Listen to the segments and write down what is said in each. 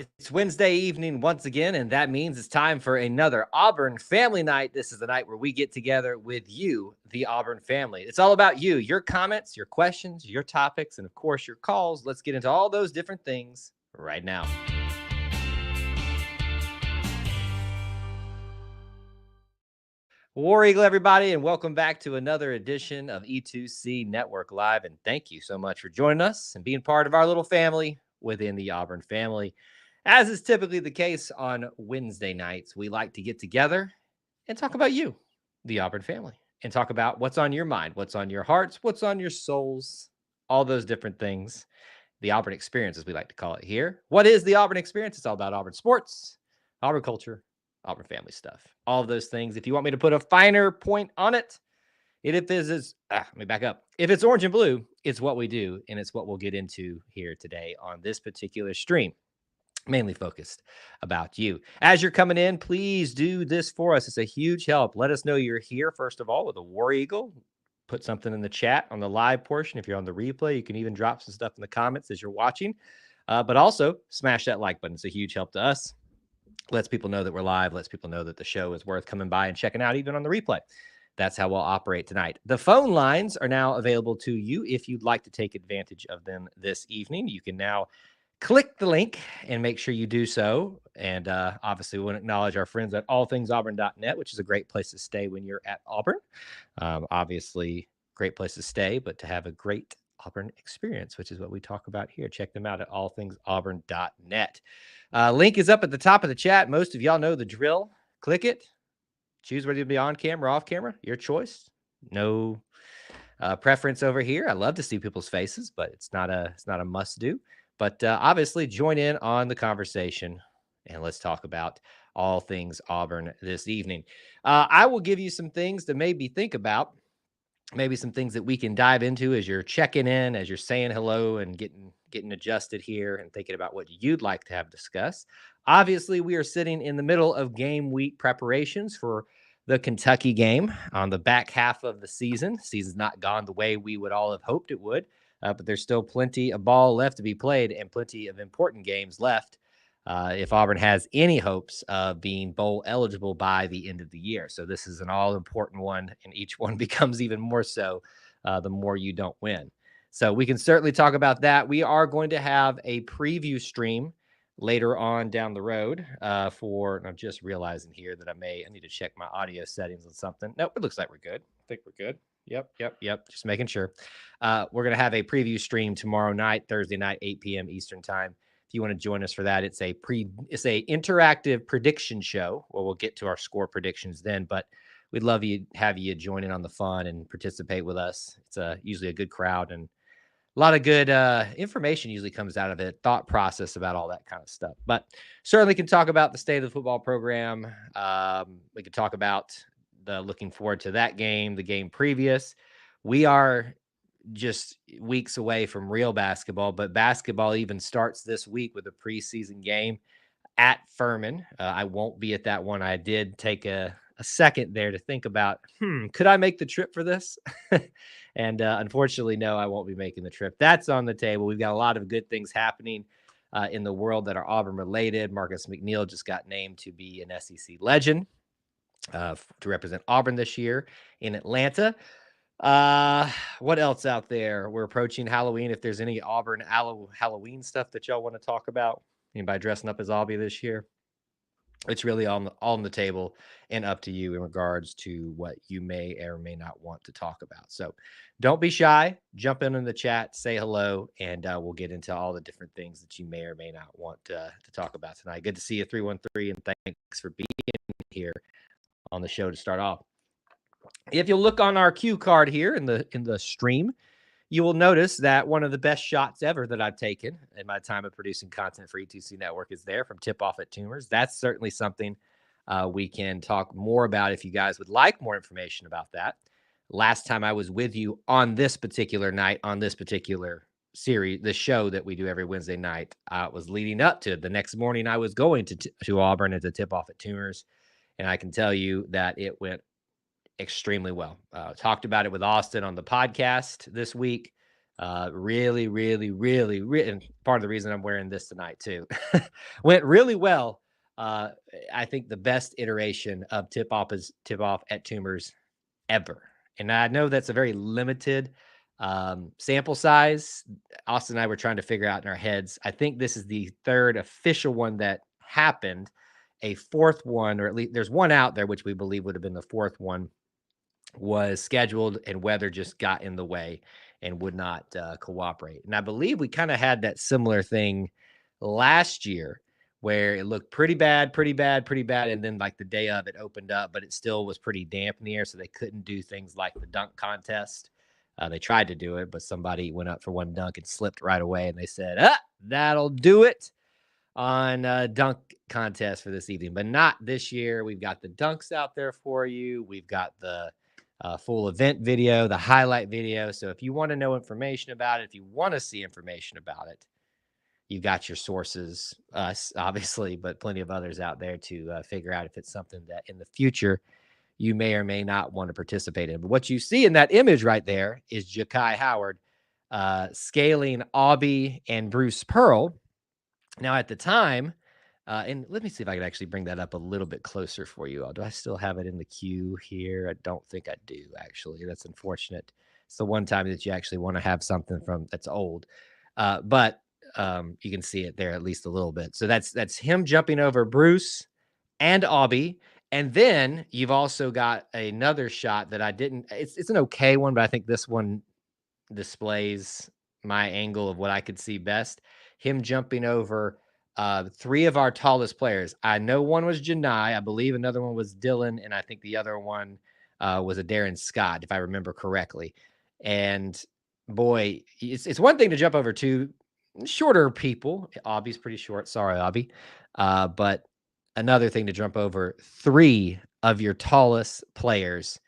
It's Wednesday evening once again, and that means it's time for another Auburn family night. This is the night where we get together with you, the Auburn family. It's all about you, your comments, your questions, your topics, and of course, your calls. Let's get into all those different things right now. War Eagle, everybody, and welcome back to another edition of E2C Network Live. And thank you so much for joining us and being part of our little family within the Auburn family. As is typically the case on Wednesday nights, we like to get together and talk about you, the Auburn family, and talk about what's on your mind, what's on your hearts, what's on your souls, all those different things. The Auburn experience, as we like to call it here. What is the Auburn experience? It's all about Auburn sports, Auburn culture, Auburn family stuff, all of those things. If you want me to put a finer point on it, let me back up. If it's orange and blue, it's what we do, and it's what we'll get into here today on this particular stream, mainly focused about you. As you're coming in, please do this for us. It's a huge help. Let us know you're here, first of all, with a War Eagle. Put something in the chat on the live portion. If you're on the replay, you can even drop some stuff in the comments as you're watching. But also, smash that like button. It's a huge help to us. Lets people know that we're live, lets people know that the show is worth coming by and checking out, even on the replay. That's how we'll operate tonight. The phone lines are now available to you if you'd like to take advantage of them this evening. You can now click the link and make sure you do so. And obviously, we want to acknowledge our friends at allthingsauburn.net, which is a great place to stay when you're at Auburn. Obviously, great place to stay, but to have a great Auburn experience, which is what we talk about here. Check them out at allthingsauburn.net. Link is up at the top of the chat. Most of y'all know the drill. Click it. Choose whether you'll be on camera or off camera. Your choice. No preference over here. I love to see people's faces, but it's not a must do. But obviously, join in on the conversation, and let's talk about all things Auburn this evening. I will give you some things to maybe think about, maybe some things that we can dive into as you're checking in, as you're saying hello and getting adjusted here and thinking about what you'd like to have discussed. Obviously, we are sitting in the middle of game week preparations for the Kentucky game on the back half of the season. Season's not gone the way we would all have hoped it would. But there's still plenty of ball left to be played and plenty of important games left if Auburn has any hopes of being bowl eligible by the end of the year. So this is an all-important one, and each one becomes even more so the more you don't win. So we can certainly talk about that. We are going to have a preview stream later on down the road and I'm just realizing here that I need to check my audio settings on something. Nope, it looks like we're good. I think we're good. Yep. Just making sure. We're going to have a preview stream tomorrow night, Thursday night, 8 p.m. Eastern time. If you want to join us for that, it's a interactive prediction show where we'll get to our score predictions then, but we'd love you have you join in on the fun and participate with us. It's usually a good crowd and a lot of good information usually comes out of it, thought process about all that kind of stuff. But certainly can talk about the state of the football program. We could talk about looking forward to that game, the game previous. We are just weeks away from real basketball, but basketball even starts this week with a preseason game at Furman. I won't be at that one. I did take a second there to think about, could I make the trip for this? And unfortunately, no, I won't be making the trip. That's on the table. We've got a lot of good things happening in the world that are Auburn related. Marcus McNeil just got named to be an SEC legend to represent Auburn this year in Atlanta. What else out there? We're approaching Halloween. If there's any Auburn Halloween stuff that y'all want to talk about, anybody dressing up as Aubie this year? It's really all on the table and up to you in regards to what you may or may not want to talk about. So don't be shy. Jump in the chat, say hello, and we'll get into all the different things that you may or may not want to talk about tonight. Good to see you, 313, and thanks for being here on the show to start off. If you'll look on our cue card here in the stream, you will notice that one of the best shots ever that I've taken in my time of producing content for E2C Network is there from Tip Off at Tumors. That's certainly something we can talk more about if you guys would like more information about that. Last time I was with you on this particular night, on this particular series, the show that we do every Wednesday night, was leading up to the next morning. I was going to Auburn as a Tip Off at Tumors, and I can tell you that it went extremely well. Talked about it with Austin on the podcast this week. Really, really, really, and part of the reason I'm wearing this tonight too. Went really well. Uh, I think the best iteration of tip off at Tumors ever. And I know that's a very limited sample size. Austin and I were trying to figure out in our heads. I think this is the third official one that happened. A fourth one, or at least there's one out there, which we believe would have been the fourth one, was scheduled and weather just got in the way and would not cooperate. And I believe we kind of had that similar thing last year where it looked pretty bad, pretty bad, pretty bad. And then, like the day of, it opened up, but it still was pretty damp in the air. So they couldn't do things like the dunk contest. They tried to do it, but somebody went up for one dunk and slipped right away. And they said, that'll do it on dunk contest for this evening, but not this year. We've got the dunks out there for you. We've got the full event video, the highlight video. So if you want to know information about it, if you want to see information about it, you've got your sources, us obviously, but plenty of others out there to figure out if it's something that in the future you may or may not want to participate in. But what you see in that image right there is Ja'Kai Howard scaling Aubie and Bruce Pearl. Now, at the time, and let me see if I can actually bring that up a little bit closer for you all. Do I still have it in the queue here? I don't think I do, actually. That's unfortunate. It's the one time that you actually want to have something from that's old. But you can see it there at least a little bit. So that's him jumping over Bruce and Aubie. And then you've also got another shot that I didn't. It's an okay one, but I think this one displays my angle of what I could see best. Him jumping over three of our tallest players. I know one was Janai. I believe another one was Dylan. And I think the other one was a Darren Scott, if I remember correctly. And boy, it's one thing to jump over two shorter people. Aubie's pretty short. Sorry, Aubie. But another thing to jump over three of your tallest players.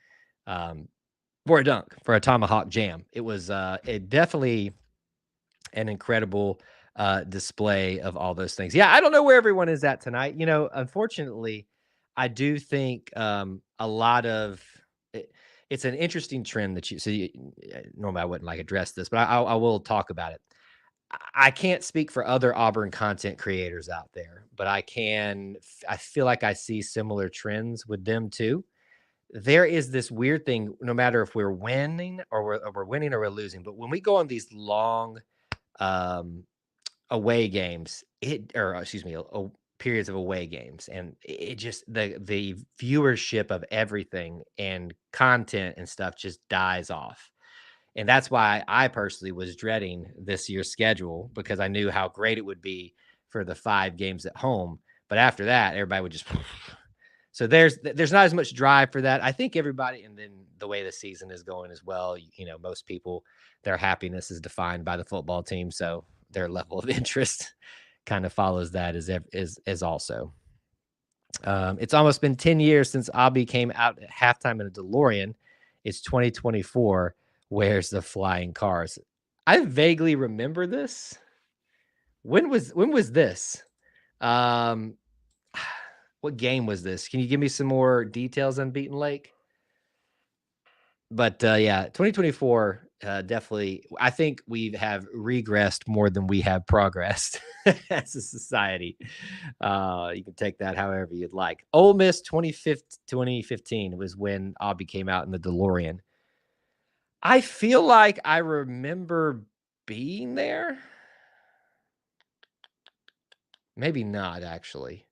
For a dunk, for a tomahawk jam. It was it definitely an incredible display of all those things. Yeah, I don't know where everyone is at tonight. You know, unfortunately, I do think a lot of it's an interesting trend that you see. Normally, I wouldn't like address this, but I will talk about it. I can't speak for other Auburn content creators out there, but I can. I feel like I see similar trends with them too. There is this weird thing, no matter if we're winning or we're winning or we're losing, but when we go on these long um, away games, or excuse me, periods of away games, and it just the viewership of everything and content and stuff just dies off. And that's why I personally was dreading this year's schedule because I knew how great it would be for the 5 games at home. But after that, everybody would just so there's not as much drive for that. I think everybody, and then the way the season is going as well, you know, most people, their happiness is defined by the football team, so their level of interest kind of follows that as also. It's almost been 10 years since Aubie came out at halftime in a DeLorean. It's 2024. Where's the flying cars? I vaguely remember this. When was this? Um, what game was this? Can you give me some more details on Beaten Lake? But yeah, 2024 definitely. I think we have regressed more than we have progressed as a society. You can take that however you'd like. Ole Miss 2015 was when Aubie came out in the DeLorean. I feel like I remember being there. Maybe not actually.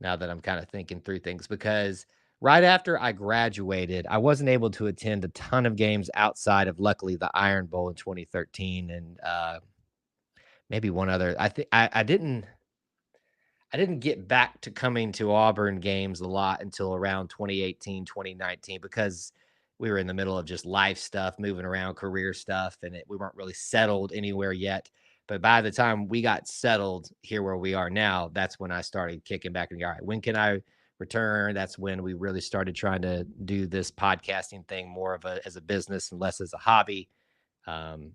Now that I'm kind of thinking through things, because right after I graduated, I wasn't able to attend a ton of games outside of luckily the Iron Bowl in 2013 and maybe one other. I think I didn't get back to coming to Auburn games a lot until around 2018, 2019 because we were in the middle of just life stuff, moving around, career stuff, and we weren't really settled anywhere yet. But by the time we got settled here where we are now, that's when I started kicking back and all right, when can I return? That's when we really started trying to do this podcasting thing more of as a business and less as a hobby. Um,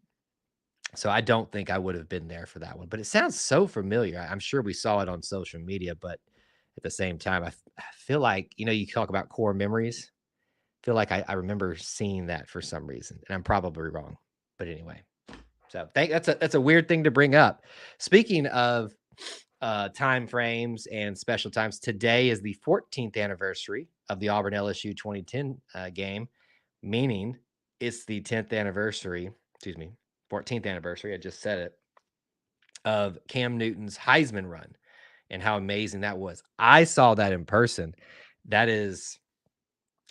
so I don't think I would have been there for that one, but it sounds so familiar. I'm sure we saw it on social media, but at the same time, I feel like, you know, you talk about core memories. I feel like I remember seeing that for some reason, and I'm probably wrong. But anyway, So that's a weird thing to bring up. Speaking of time frames and special times, today is the 14th anniversary of the Auburn LSU 2010 game, meaning it's the 10th anniversary, excuse me, 14th anniversary, I just said it, of Cam Newton's Heisman run and how amazing that was. I saw that in person. That is,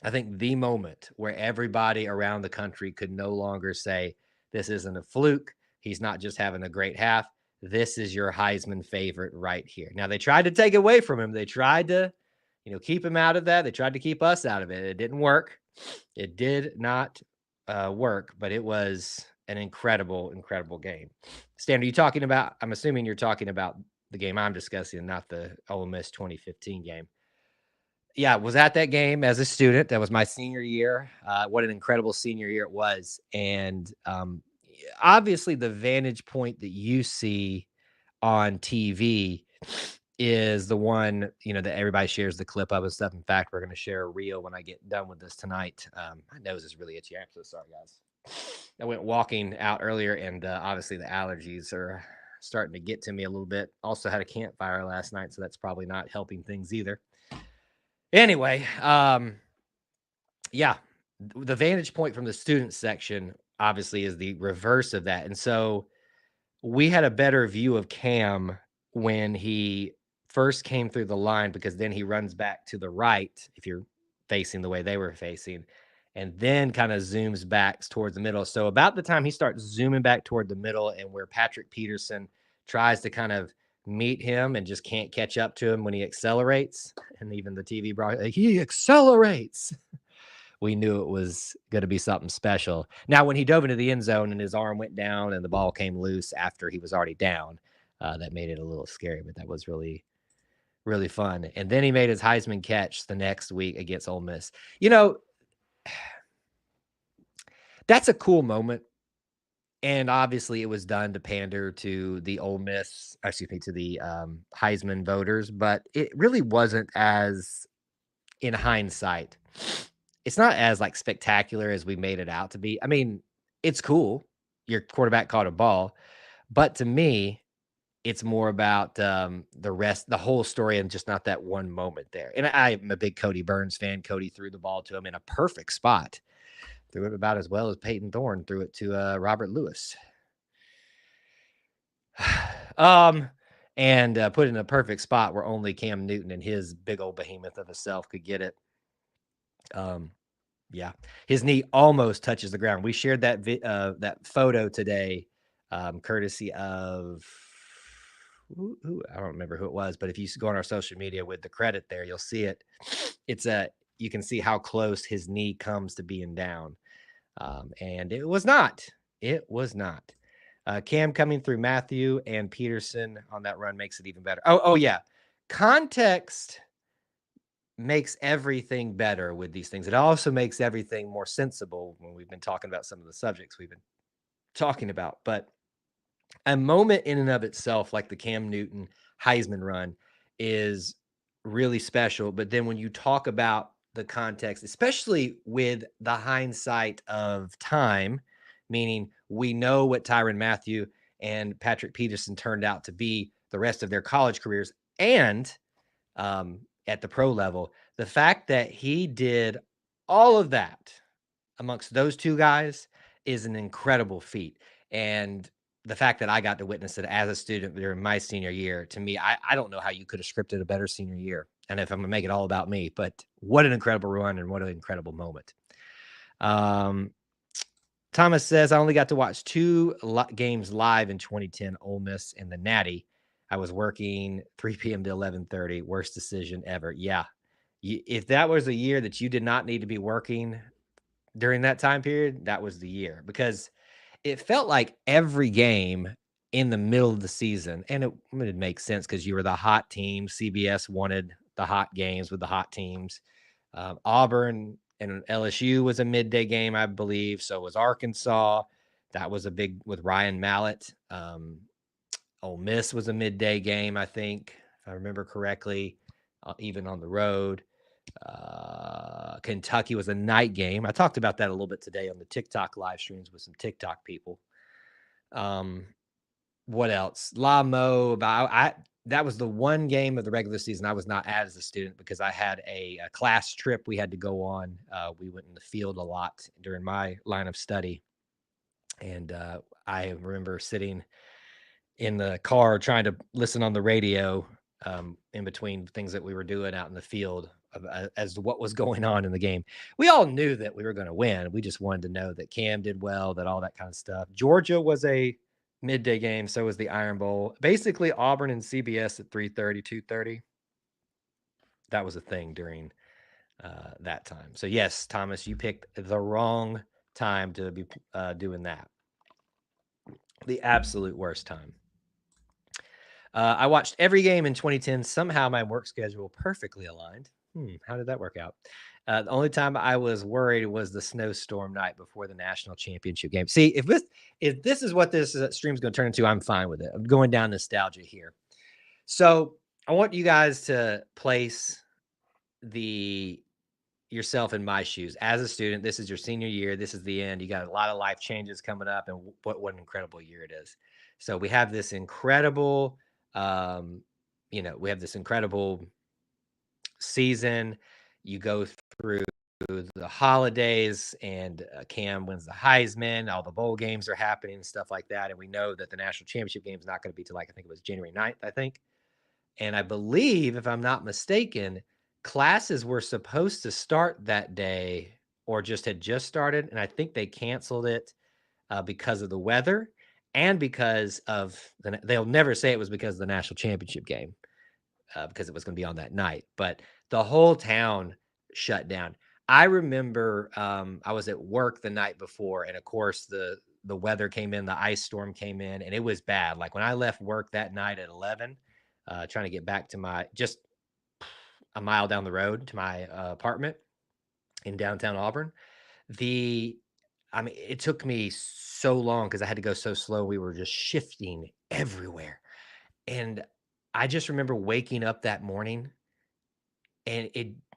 I think, the moment where everybody around the country could no longer say, this isn't a fluke. He's not just having a great half. This is your Heisman favorite right here. Now, they tried to take it away from him. They tried to, keep him out of that. They tried to keep us out of it. It didn't work. It did not work, but it was an incredible, incredible game. Stan, are you talking about, I'm assuming you're talking about the game I'm discussing, not the Ole Miss 2015 game. Yeah, was at that game as a student. That was my senior year. What an incredible senior year it was. And obviously, the vantage point that you see on TV is the one, that everybody shares the clip of and stuff. In fact, we're going to share a reel when I get done with this tonight. My nose is really itchy. I'm so sorry, guys. I went walking out earlier, and obviously the allergies are starting to get to me a little bit. Also had a campfire last night, so that's probably not helping things either. Anyway, yeah, the vantage point from the student section obviously is the reverse of that. And so we had a better view of Cam when he first came through the line, because then he runs back to the right if you're facing the way they were facing, and then kind of zooms back towards the middle. So about the time he starts zooming back toward the middle and where Patrick Peterson tries to kind of meet him and just can't catch up to him when he accelerates, and even the TV brought like, he accelerates. We knew it was going to be something special. Now, when he dove into the end zone and his arm went down and the ball came loose after he was already down, that made it a little scary, but that was really, really fun. And then he made his Heisman catch the next week against Ole Miss. That's a cool moment. And obviously it was done to pander to the to the Heisman voters, but it really wasn't, as in hindsight, it's not as like spectacular as we made it out to be. I mean, it's cool. Your quarterback caught a ball, but to me, it's more about the whole story, and just not that one moment there. And I'm a big Cody Burns fan. Cody threw the ball to him in a perfect spot. Threw it about as well as Peyton Thorne threw it to Robert Lewis. And put it in a perfect spot where only Cam Newton and his big old behemoth of a self could get it. Yeah, his knee almost touches the ground. We shared that photo today, courtesy of who I don't remember who it was, but if you go on our social media with the credit there, you'll see it. You can see how close his knee comes to being down. And it was not. It was not. Cam coming through Matthew and Peterson on that run makes it even better. Oh yeah. Context makes everything better with these things. It also makes everything more sensible when we've been talking about some of the subjects we've been talking about. But a moment in and of itself, like the Cam Newton Heisman run, is really special. But then when you talk about the context, especially with the hindsight of time, meaning we know what Tyrann Mathieu and Patrick Peterson turned out to be the rest of their college careers, and at the pro level, the fact that he did all of that amongst those two guys is an incredible feat. And the fact that I got to witness it as a student during my senior year, to me, I don't know how you could have scripted a better senior year. And if I'm going to make it all about me, but what an incredible run and what an incredible moment. Thomas says, I only got to watch two games live in 2010, Ole Miss and the Natty. I was working 3 p.m. to 11:30. Worst decision ever. Yeah. If that was a year that you did not need to be working during that time period, that was the year, because it felt like every game in the middle of the season, and it makes sense because you were the hot team. CBS wanted the hot games with the hot teams. Auburn and LSU was a midday game, I believe. So was Arkansas. That was a big with Ryan Mallett. Ole Miss was a midday game, I think, if I remember correctly, even on the road. Kentucky was a night game. I talked about that a little bit today on the TikTok live streams with some TikTok people. Um, what else? La Mo. About I that was the one game of the regular season I was not at as a student because I had a class trip we had to go on. We went in the field a lot during my line of study, and I remember sitting in the car trying to listen on the radio in between things that we were doing out in the field as to what was going on in the game. We all knew that we were going to win. We just wanted to know that Cam did well, that all that kind of stuff. Georgia was a midday game, so was the Iron Bowl. Basically, Auburn and CBS at 3:30, 2:30. That was a thing during that time. So yes, Thomas, you picked the wrong time to be doing that. The absolute worst time. I watched every game in 2010. Somehow my work schedule perfectly aligned. How did that work out? The only time I was worried was the snowstorm night before the national championship game. See, if this is what this stream's going to turn into, I'm fine with it. I'm going down nostalgia here. So I want you guys to place the yourself in my shoes as a student. This is your senior year. This is the end. You got a lot of life changes coming up, and what an incredible year it is. So we have this incredible, um, we have this incredible season. You go through the holidays, and Cam wins the Heisman. All the bowl games are happening and stuff like that. And we know that the national championship game is not going to be till, like, I think it was January 9th, I think. And I believe, if I'm not mistaken, classes were supposed to start that day or just had just started. And I think they canceled it because of the weather and because of they'll never say it was because of the national championship game because it was going to be on that night. But the whole town shut down. I remember I was at work the night before, and of course the weather came in, the ice storm came in, and it was bad. Like when I left work that night at 11, trying to get back to my just a mile down the road to my apartment in downtown Auburn. The I mean, it took me so long because I had to go so slow. We were just shifting everywhere. And I just remember waking up that morning, and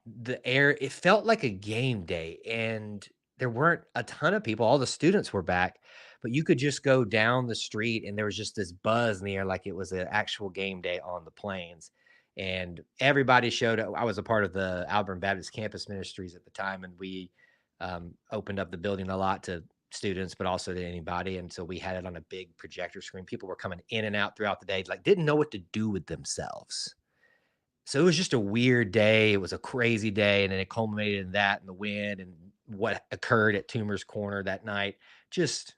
the air, it felt like a game day, and there weren't a ton of people. All the students were back, but you could just go down the street and there was just this buzz in the air like it was an actual game day on the plains. And everybody showed up. I was a part of the Auburn Baptist Campus Ministries at the time, and we opened up the building a lot to students, but also to anybody. And so we had it on a big projector screen. People were coming in and out throughout the day, like didn't know what to do with themselves. So it was just a weird day. It was a crazy day, and then it culminated in that and the wind and what occurred at Toomer's Corner that night. Just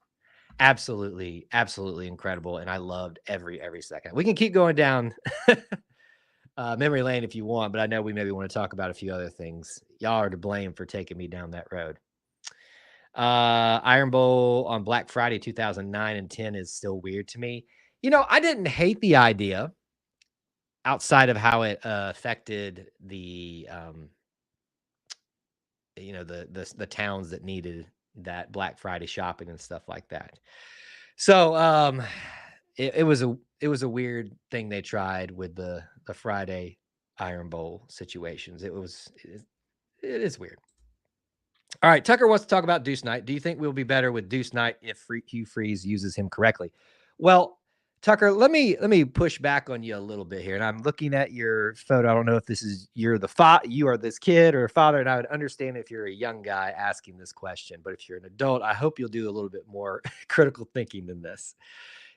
absolutely, absolutely incredible, and I loved every second. We can keep going down memory lane if you want, but I know we maybe want to talk about a few other things. Y'all are to blame for taking me down that road. Iron Bowl on Black Friday 2009 and 10 is still weird to me. I didn't hate the idea outside of how it affected the towns that needed that Black Friday shopping and stuff like that. So it was a weird thing they tried with the Friday Iron Bowl situations. It is weird. All right, Tucker wants to talk about Deuce Knight. Do you think we'll be better with Deuce Knight if Hugh Freeze uses him correctly? Well, Tucker, let me push back on you a little bit here. And I'm looking at your photo. I don't know if this is you are this kid or a father, and I would understand if you're a young guy asking this question. But if you're an adult, I hope you'll do a little bit more critical thinking than this.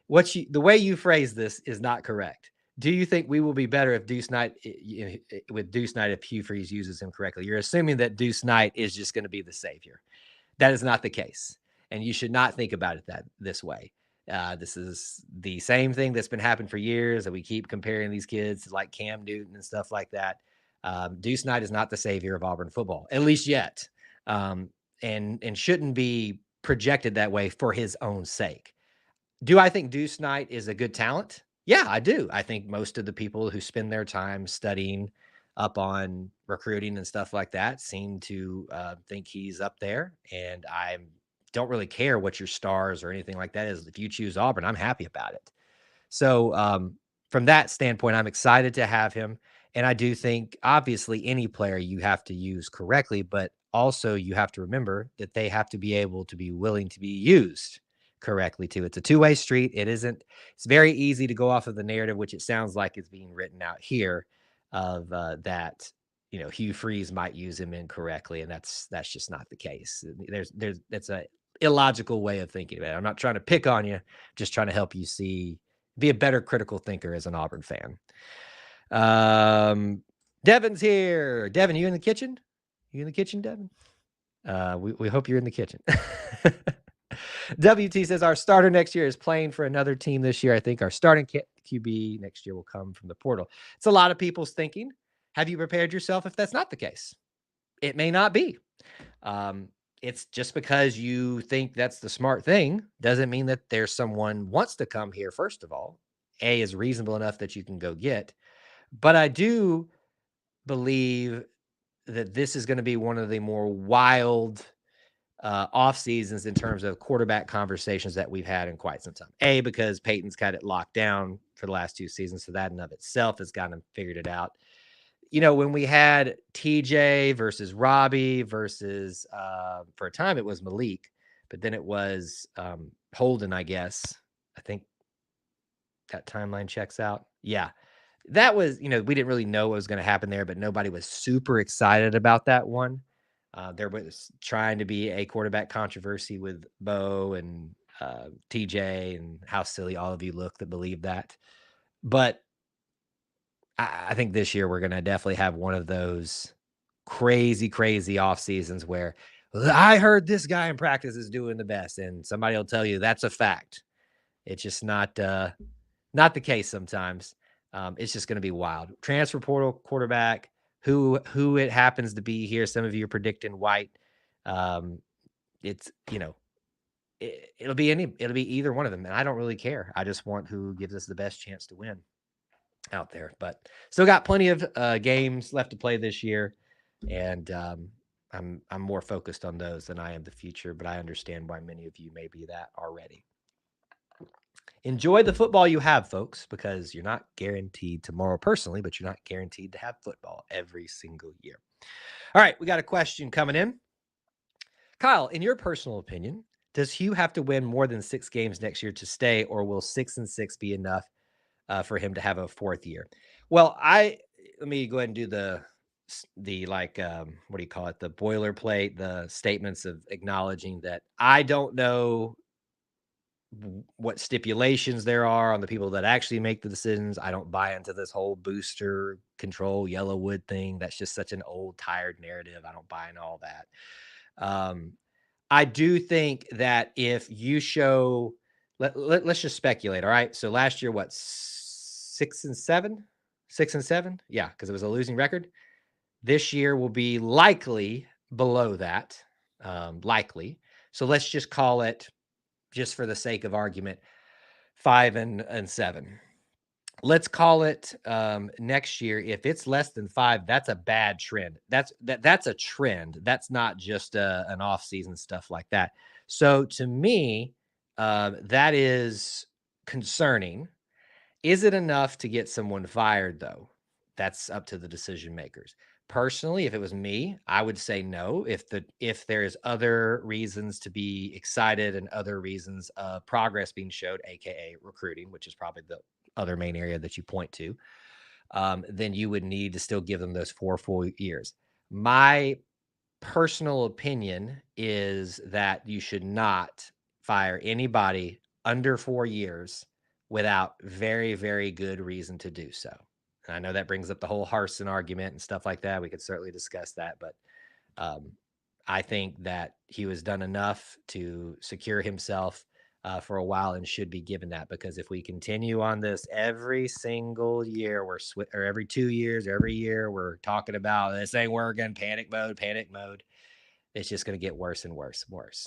The way you phrase this is not correct. Do you think we will be better if Deuce Knight with Deuce Knight if Hugh Freeze uses him correctly? You're assuming that Deuce Knight is just going to be the savior. That is not the case, and you should not think about it this way. This is the same thing that's been happening for years, and we keep comparing these kids to like Cam Newton and stuff like that. Deuce Knight is not the savior of Auburn football, at least yet, and shouldn't be projected that way for his own sake. Do I think Deuce Knight is a good talent? Yeah, I do. I think most of the people who spend their time studying up on recruiting and stuff like that seem to think he's up there. And I don't really care what your stars or anything like that is. If you choose Auburn, I'm happy about it. So from that standpoint, I'm excited to have him. And I do think, obviously, any player you have to use correctly, but also you have to remember that they have to be able to be willing to be used correctly too. It's a two-way street. It's very easy to go off of the narrative, which it sounds like is being written out here, of that, Hugh Freeze might use him incorrectly, and that's just not the case. That's a illogical way of thinking about it. I'm not trying to pick on you, just trying to help you be a better critical thinker as an Auburn fan. Devin's here. Devin, you in the kitchen? You in the kitchen, Devin? We hope you're in the kitchen. WT says our starter next year is playing for another team this year. I think our starting QB next year will come from the portal. It's a lot of people's thinking. Have you prepared yourself if that's not the case? It may not be. It's just because you think that's the smart thing doesn't mean that there's someone wants to come here, first of all. A is reasonable enough that you can go get. But I do believe that this is going to be one of the more wild off seasons in terms of quarterback conversations that we've had in quite some time. A, because Peyton's got it locked down for the last 2 seasons, so that in of itself has got him figured it out. When we had TJ versus Robbie versus for a time it was Malik, but then it was Holden, I guess. I think that timeline checks out. Yeah. That was, we didn't really know what was going to happen there, but nobody was super excited about that one. There was trying to be a quarterback controversy with Bo and TJ, and how silly all of you look that believe that. But I think this year we're going to definitely have one of those crazy off seasons where I heard this guy in practice is doing the best, and somebody will tell you that's a fact. It's just not the case sometimes. It's just going to be wild. Transfer portal quarterback, who it happens to be here. Some of you are predicting White. It's it'll be either one of them, and I don't really care. I just want who gives us the best chance to win out there. But still got plenty of games left to play this year, and I'm more focused on those than I am the future. But I understand why many of you may be that already. Enjoy the football you have, folks, because you're not guaranteed tomorrow personally, but you're not guaranteed to have football every single year. All right, we got a question coming in. Kyle, in your personal opinion, does Hugh have to win more than 6 games next year to stay, or will 6-6 be enough for him to have a 4th year? Well, let me go ahead and do the what do you call it? The boilerplate, the statements of acknowledging that I don't know what stipulations there are on the people that actually make the decisions. I don't buy into this whole booster control Yellowwood thing. That's just such an old, tired narrative. I don't buy into all that. I do think that if you show, let's just speculate. All right. So last year, what, 6-7? 6-7? Yeah, because it was a losing record. This year will be likely below that. Likely. So let's just call it, just for the sake of argument, 5-7. Let's call it next year. If it's less than 5, that's a bad trend. That's a trend. That's not just an off-season stuff like that. So to me, that is concerning. Is it enough to get someone fired, though? That's up to the decision makers. Personally, if it was me, I would say no. If there's other reasons to be excited and other reasons of progress being showed, aka recruiting, which is probably the other main area that you point to, then you would need to still give them those 4 full years. My personal opinion is that you should not fire anybody under 4 years without very, very good reason to do so. And I know that brings up the whole Harsin argument and stuff like that. We could certainly discuss that, but I think that he was done enough to secure himself for a while and should be given that, because if we continue on this every single year, or every 2 years, or every year, we're talking about this ain't working, panic mode. It's just going to get worse and worse and worse.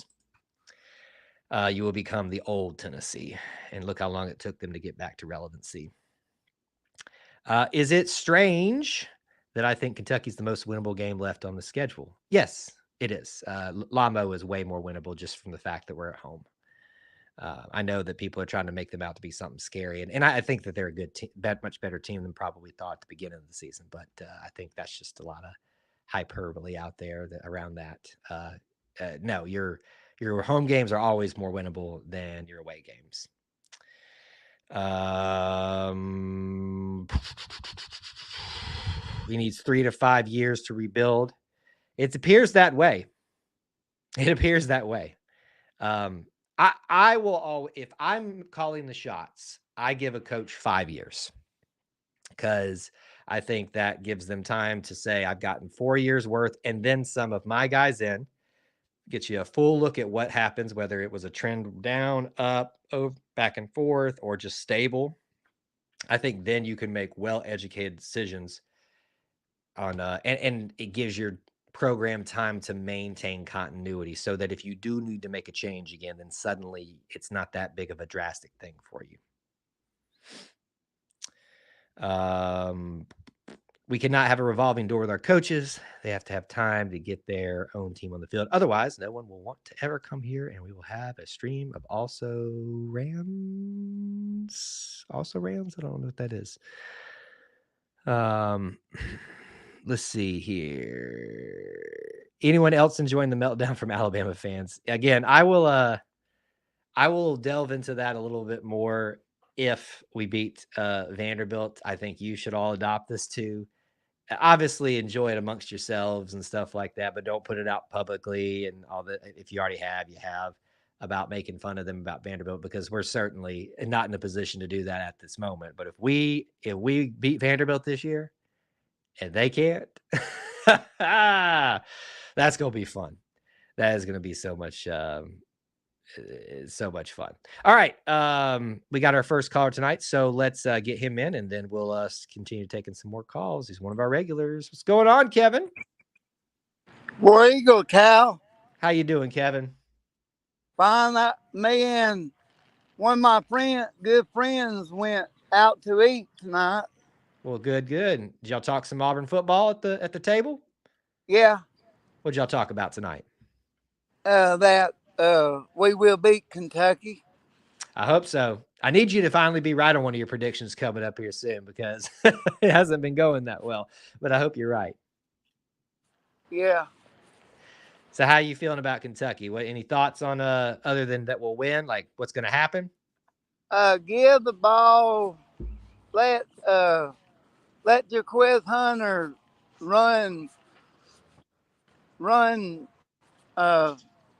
You will become the old Tennessee, and look how long it took them to get back to relevancy. Is it strange that I think Kentucky's the most winnable game left on the schedule? Yes, it is. Lambeau is way more winnable just from the fact that we're at home. I know that people are trying to make them out to be something scary, and I think that they're a good team, much better team than probably thought at the beginning of the season. But I think that's just a lot of hyperbole out there around that. No, Your home games are always more winnable than your away games. He needs 3 to 5 years to rebuild. It appears that way. It appears that way. I will always, if I'm calling the shots, I give a coach 5 years, because I think that gives them time to say, I've gotten 4 years worth and then some of my guys in, get you a full look at what happens, whether it was a trend down, up, over, back and forth, or just stable. I think then you can make well-educated decisions on, and it gives your program time to maintain continuity, so that if you do need to make a change again, then suddenly it's not that big of a drastic thing for you. We cannot have a revolving door with our coaches. They have to have time to get their own team on the field. Otherwise, no one will want to ever come here, and we will have a stream of also Rams. Also Rams? I don't know what that is. Let's see here. Anyone else enjoying the meltdown from Alabama fans? Again, I will delve into that a little bit more if we beat Vanderbilt. I think you should all adopt this too. Obviously, enjoy it amongst yourselves and stuff like that, but don't put it out publicly and all that. If you already have, you have, about making fun of them about Vanderbilt, because we're certainly not in a position to do that at this moment. But if we beat Vanderbilt this year and they can't, that's gonna be fun. That is gonna be so much fun. All right, we got our first caller tonight, so let's get him in, and then we'll continue taking some more calls. He's one of our regulars. What's going on, Kevin? Where you go, Cal? How you doing, Kevin? Fine. Me and one of my good friends went out to eat tonight. Well, good. Did y'all talk some Auburn football at the table? Yeah. What'd y'all talk about tonight? That we will beat Kentucky. I hope so. I need you to finally be right on one of your predictions coming up here soon, because it hasn't been going that well. But I hope you're right. Yeah. So how are you feeling about Kentucky? Any thoughts on other than that we'll win? Like, what's going to happen? Give the ball. Let Jaquez Hunter run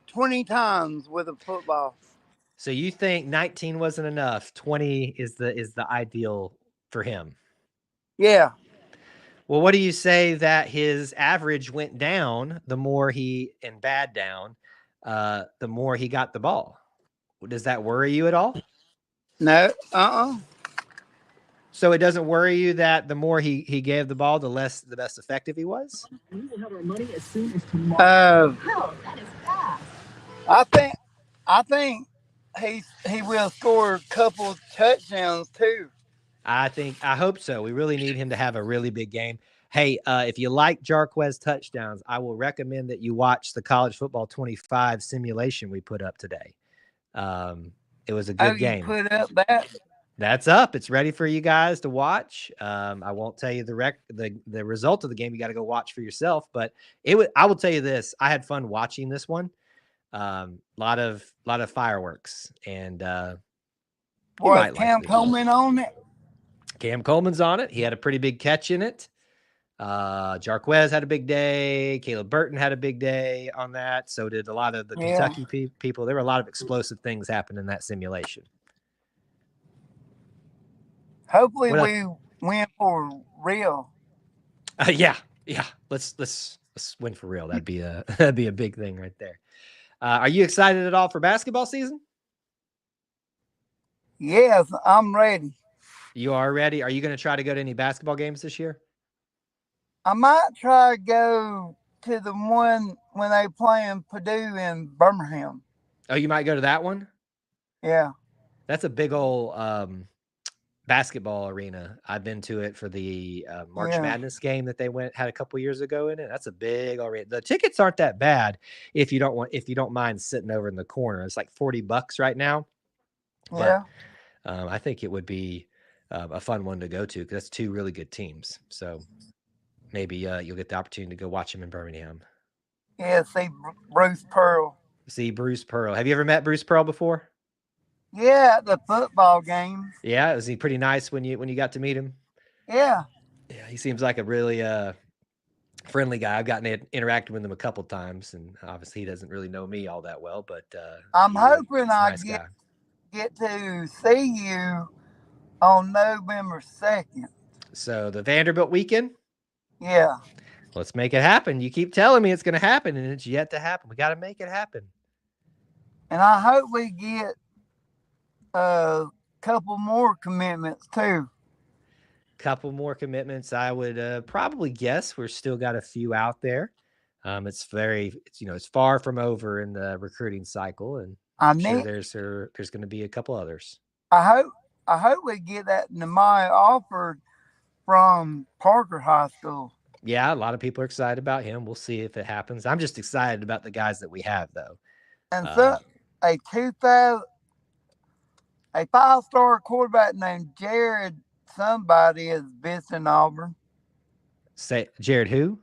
20 times with a football. So you think 19 wasn't enough? 20 is the ideal for him? Yeah. Well, what do you say that his average went down the more the more he got the ball? Does that worry you at all? No. So it doesn't worry you that the more he gave the ball, the best effective he was? We will have our money as soon as tomorrow. That is fast. I think he will score a couple touchdowns too. I hope so. We really need him to have a really big game. Hey, if you like Jarquez touchdowns, I will recommend that you watch the College Football 25 simulation we put up today. It was a good game. You put up that? That's up. It's ready for you guys to watch. I won't tell you the result of the game. You got to go watch for yourself. But I will tell you this: I had fun watching this one. Lot of fireworks, and was Cam Coleman on it? Cam Coleman's on it. He had a pretty big catch in it. Jarquez had a big day. Caleb Burton had a big day on that. So did a lot of the Kentucky people. There were a lot of explosive things happen in that simulation. Hopefully we win for real. Yeah. Let's win for real. That'd be a big thing right there. Are you excited at all for basketball season? Yes, I'm ready. You are ready? Are you going to try to go to any basketball games this year? I might try to go to the one when they play in Purdue in Birmingham. Oh, you might go to that one? Yeah. That's a big old basketball arena. I've been to it for the March Madness game that they had a couple years ago in it. That's a big arena. The tickets aren't that bad if you don't mind sitting over in the corner. It's like $40 right now. Yeah. But I think it would be a fun one to go to, because that's two really good teams. So maybe you'll get the opportunity to go watch them in Birmingham. Yeah, see Bruce Pearl. See Bruce Pearl. Have you ever met Bruce Pearl before? Yeah, at the football games. Yeah, was he pretty nice when you got to meet him? Yeah. Yeah, he seems like a really friendly guy. I've gotten to interact with him a couple times, and obviously he doesn't really know me all that well, but I'm hoping he's a I nice guy. get to see you on November 2nd. So the Vanderbilt weekend, Yeah. let's make it happen. You keep telling me it's going to happen, and it's yet to happen. We got to make it happen. And I hope we get a couple more commitments too. Couple more commitments. I would probably guess we're still got a few out there. It's far from over in the recruiting cycle, and I I'm sure need. there's going to be a couple others. I hope. I hope we get that Nehemiah offered from Parker High School. Yeah, a lot of people are excited about him. We'll see if it happens. I'm just excited about the guys that we have, though. And so a 2000 a 5-star quarterback named Jared somebody is visiting Auburn. Say Jared who?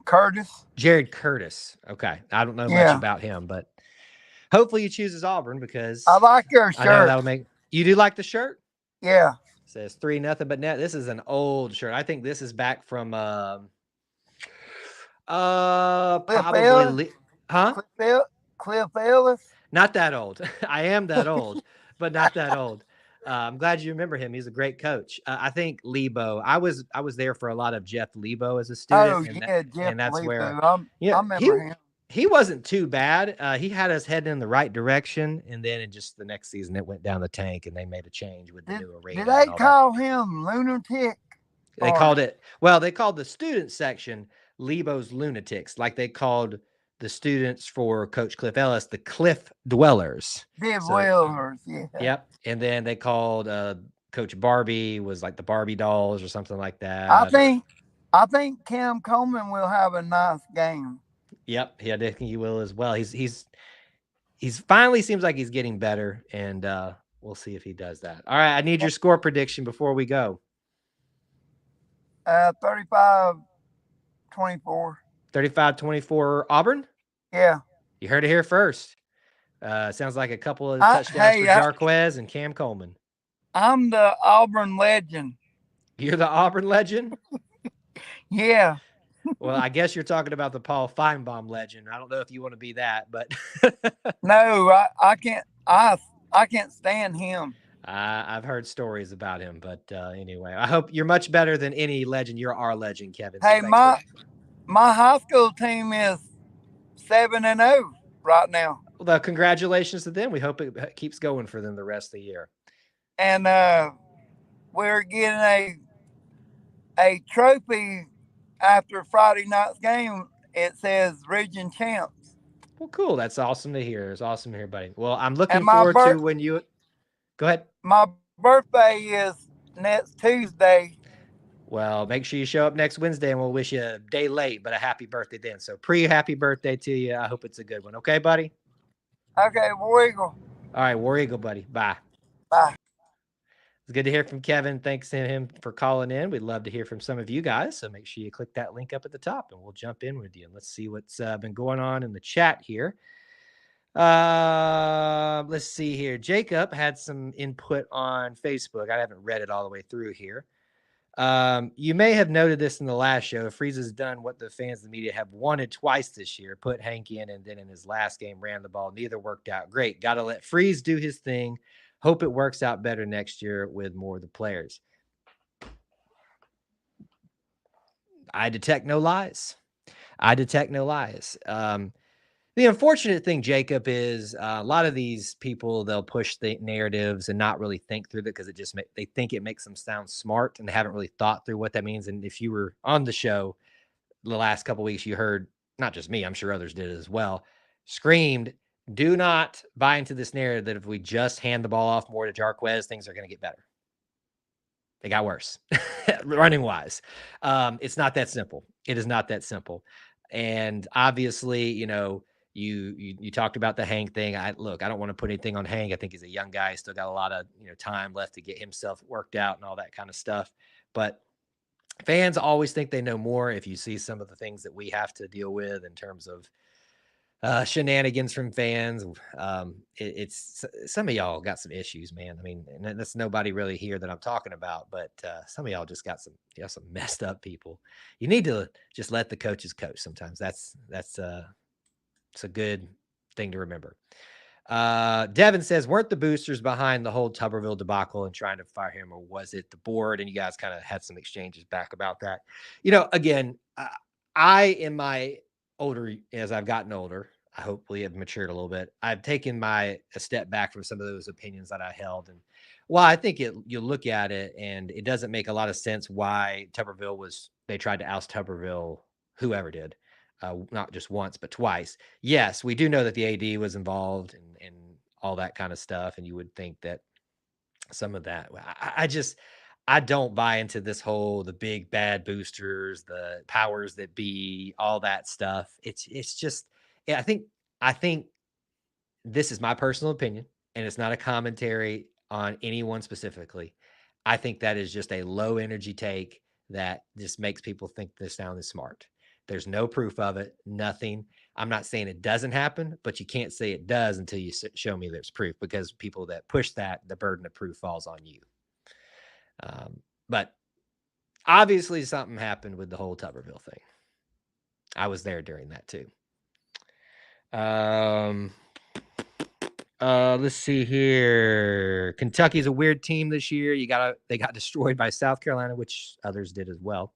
Curtis. Jared Curtis. Okay, I don't know much about him, but hopefully he chooses Auburn because I like your shirt. I know that'll make you do like the shirt. Yeah. It says 3-0 but net. This is an old shirt. I think this is back from probably Cliff Ellis. Not that old. I am that old, but not that old. I'm glad you remember him. He's a great coach. I think Lebo. I was there for a lot of Jeff Lebo as a student. Oh, Jeff that's Lebo. where I remember him. He wasn't too bad. He had us heading in the right direction, and then in just the next season, it went down the tank, and they made a change with the new arena. Did they call him lunatic? They called it. Well, they called the student section Lebo's lunatics, like they called the students for Coach Cliff Ellis the Cliff Dwellers. Dwellers, yeah. Yep. And then they called Coach Barbie was like the Barbie dolls or something like that. I think Cam Coleman will have a nice game. Yep. Yeah, I think he will as well. He's finally seems like he's getting better, and we'll see if he does that. All right, I need your score prediction before we go. 35-24. 35-24 Auburn? Yeah. You heard it here first. Sounds like a couple of touchdowns for Jarquez and Cam Coleman. I'm the Auburn legend. You're the Auburn legend? Yeah. Well, I guess you're talking about the Paul Feinbaum legend. I don't know if you want to be that, but no, I can't. I can't stand him. I've heard stories about him, but anyway, I hope you're much better than any legend. You're our legend, Kevin. Hey, my high school team is 7-0 right now. Well, congratulations to them. We hope it keeps going for them the rest of the year. And we're getting a trophy after Friday night's game. It says region champs. Well, cool. That's awesome to hear. It's awesome to hear, buddy. Well, I'm looking forward to when you go ahead. My birthday is next Tuesday. Well, make sure you show up next Wednesday, and we'll wish you a day late, but a happy birthday then. So happy birthday to you. I hope it's a good one. Okay, buddy? Okay, War Eagle. All right, War Eagle, buddy. Bye. Bye. It's good to hear from Kevin. Thanks to him for calling in. We'd love to hear from some of you guys. So make sure you click that link up at the top, and we'll jump in with you. And let's see what's been going on in the chat here. Let's see here. Jacob had some input on Facebook. I haven't read it all the way through here. You may have noted this in the last show. Freeze has done what the fans and the media have wanted twice this year. Put Hank in, and then in his last game ran the ball. Neither worked out great. Got to let Freeze do his thing. Hope it works out better next year with more of the players. I detect no lies. The unfortunate thing, Jacob, is a lot of these people, they'll push the narratives and not really think through it because they think it makes them sound smart, and they haven't really thought through what that means. And if you were on the show the last couple of weeks, you heard, not just me, I'm sure others did as well, screamed, do not buy into this narrative that if we just hand the ball off more to Jarquez, things are going to get better. They got worse, running wise. It's not that simple. It is not that simple. And obviously, you talked about the Hank thing. I don't want to put anything on Hank. I think he's a young guy. He's still got a lot of time left to get himself worked out and all that kind of stuff. But fans always think they know more. If you see some of the things that we have to deal with in terms of shenanigans from fans. It's some of y'all got some issues, man. I mean, and that's nobody really here that I'm talking about, but some of y'all just got some messed up people. You need to just let the coaches coach sometimes. It's a good thing to remember. Devin says, weren't the boosters behind the whole Tuberville debacle and trying to fire him, or was it the board? And you guys kind of had some exchanges back about that. Again, I in my as I've gotten older, I hopefully have matured a little bit. I've taken a step back from some of those opinions that I held. And well, I think you look at it and it doesn't make a lot of sense why they tried to oust Tuberville, whoever did. Not just once, but twice. Yes, we do know that the AD was involved and all that kind of stuff. And you would think that some of that, I don't buy into this whole, the big bad boosters, the powers that be, all that stuff. It's just, yeah, I think this is my personal opinion, and it's not a commentary on anyone specifically. I think that is just a low energy take that just makes people think this sound is smart. There's no proof of it, nothing. I'm not saying it doesn't happen, but you can't say it does until you show me there's proof, because people that push that, the burden of proof falls on you. But obviously something happened with the whole Tuberville thing. I was there during that too. Let's see here. Kentucky's a weird team this year. They got destroyed by South Carolina, which others did as well,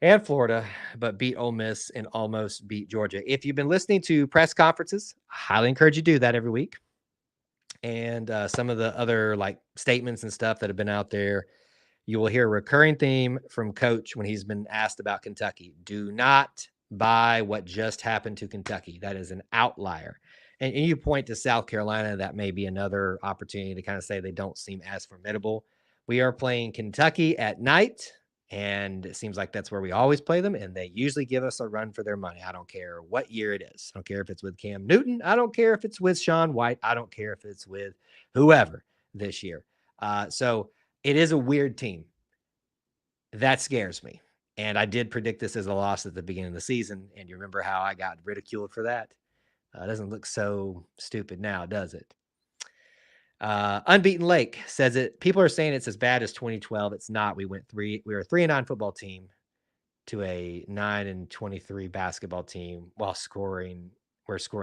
and Florida, but beat Ole Miss and almost beat Georgia. If you've been listening to press conferences, I highly encourage you to do that every week. And some of the other statements and stuff that have been out there, you will hear a recurring theme from Coach when he's been asked about Kentucky. Do not buy what just happened to Kentucky. That is an outlier. And you point to South Carolina, that may be another opportunity to kind of say they don't seem as formidable. We are playing Kentucky at night, and it seems like that's where we always play them, and they usually give us a run for their money. I don't care what year it is. I don't care if it's with Cam Newton. I don't care if it's with Sean White. I don't care if it's with whoever this year. So it is a weird team. That scares me. And I did predict this as a loss at the beginning of the season, and you remember how I got ridiculed for that? It doesn't look so stupid now, does it? Unbeaten Lake says it. People are saying it's as bad as 2012. It's not. We were a 3-9 football team to a 9-23 basketball team where scoring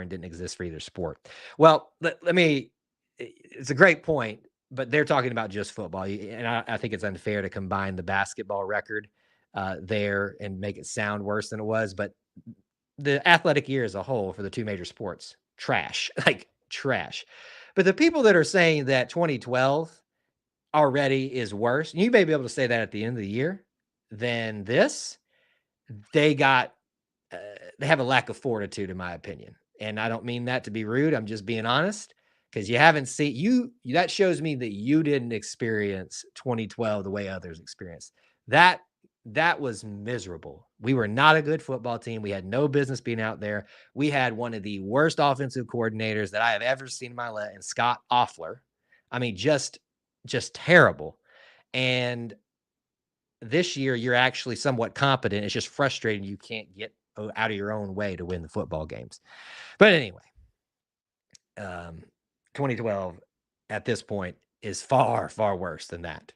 didn't exist for either sport. Well, let me. It's a great point, but they're talking about just football, and I think it's unfair to combine the basketball record there and make it sound worse than it was. But the athletic year as a whole for the two major sports, trash, trash. But the people that are saying that 2012 already is worse, and you may be able to say that at the end of the year, than this, they have a lack of fortitude, in my opinion. And I don't mean that to be rude. I'm just being honest, because you haven't seen that shows me that you didn't experience 2012 the way others experienced. That was miserable. We were not a good football team. We had no business being out there. We had one of the worst offensive coordinators that I have ever seen in my life, and Scott Offler. I mean, just terrible. And this year, you're actually somewhat competent. It's just frustrating you can't get out of your own way to win the football games. But anyway, 2012 at this point is far, far worse than that.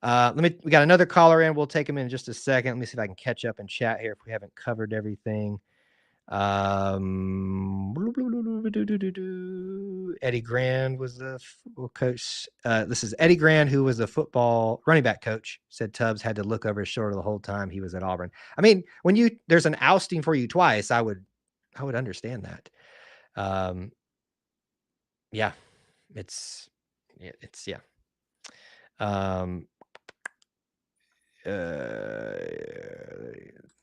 We got another caller in. We'll take him in just a second. Let me see if I can catch up and chat here if we haven't covered everything. Eddie Grand was the coach. This is Eddie Grand, who was the football running back coach, said Tubbs had to look over his shoulder the whole time he was at Auburn. I mean, when there's an ousting for you twice, I would understand that. Yeah.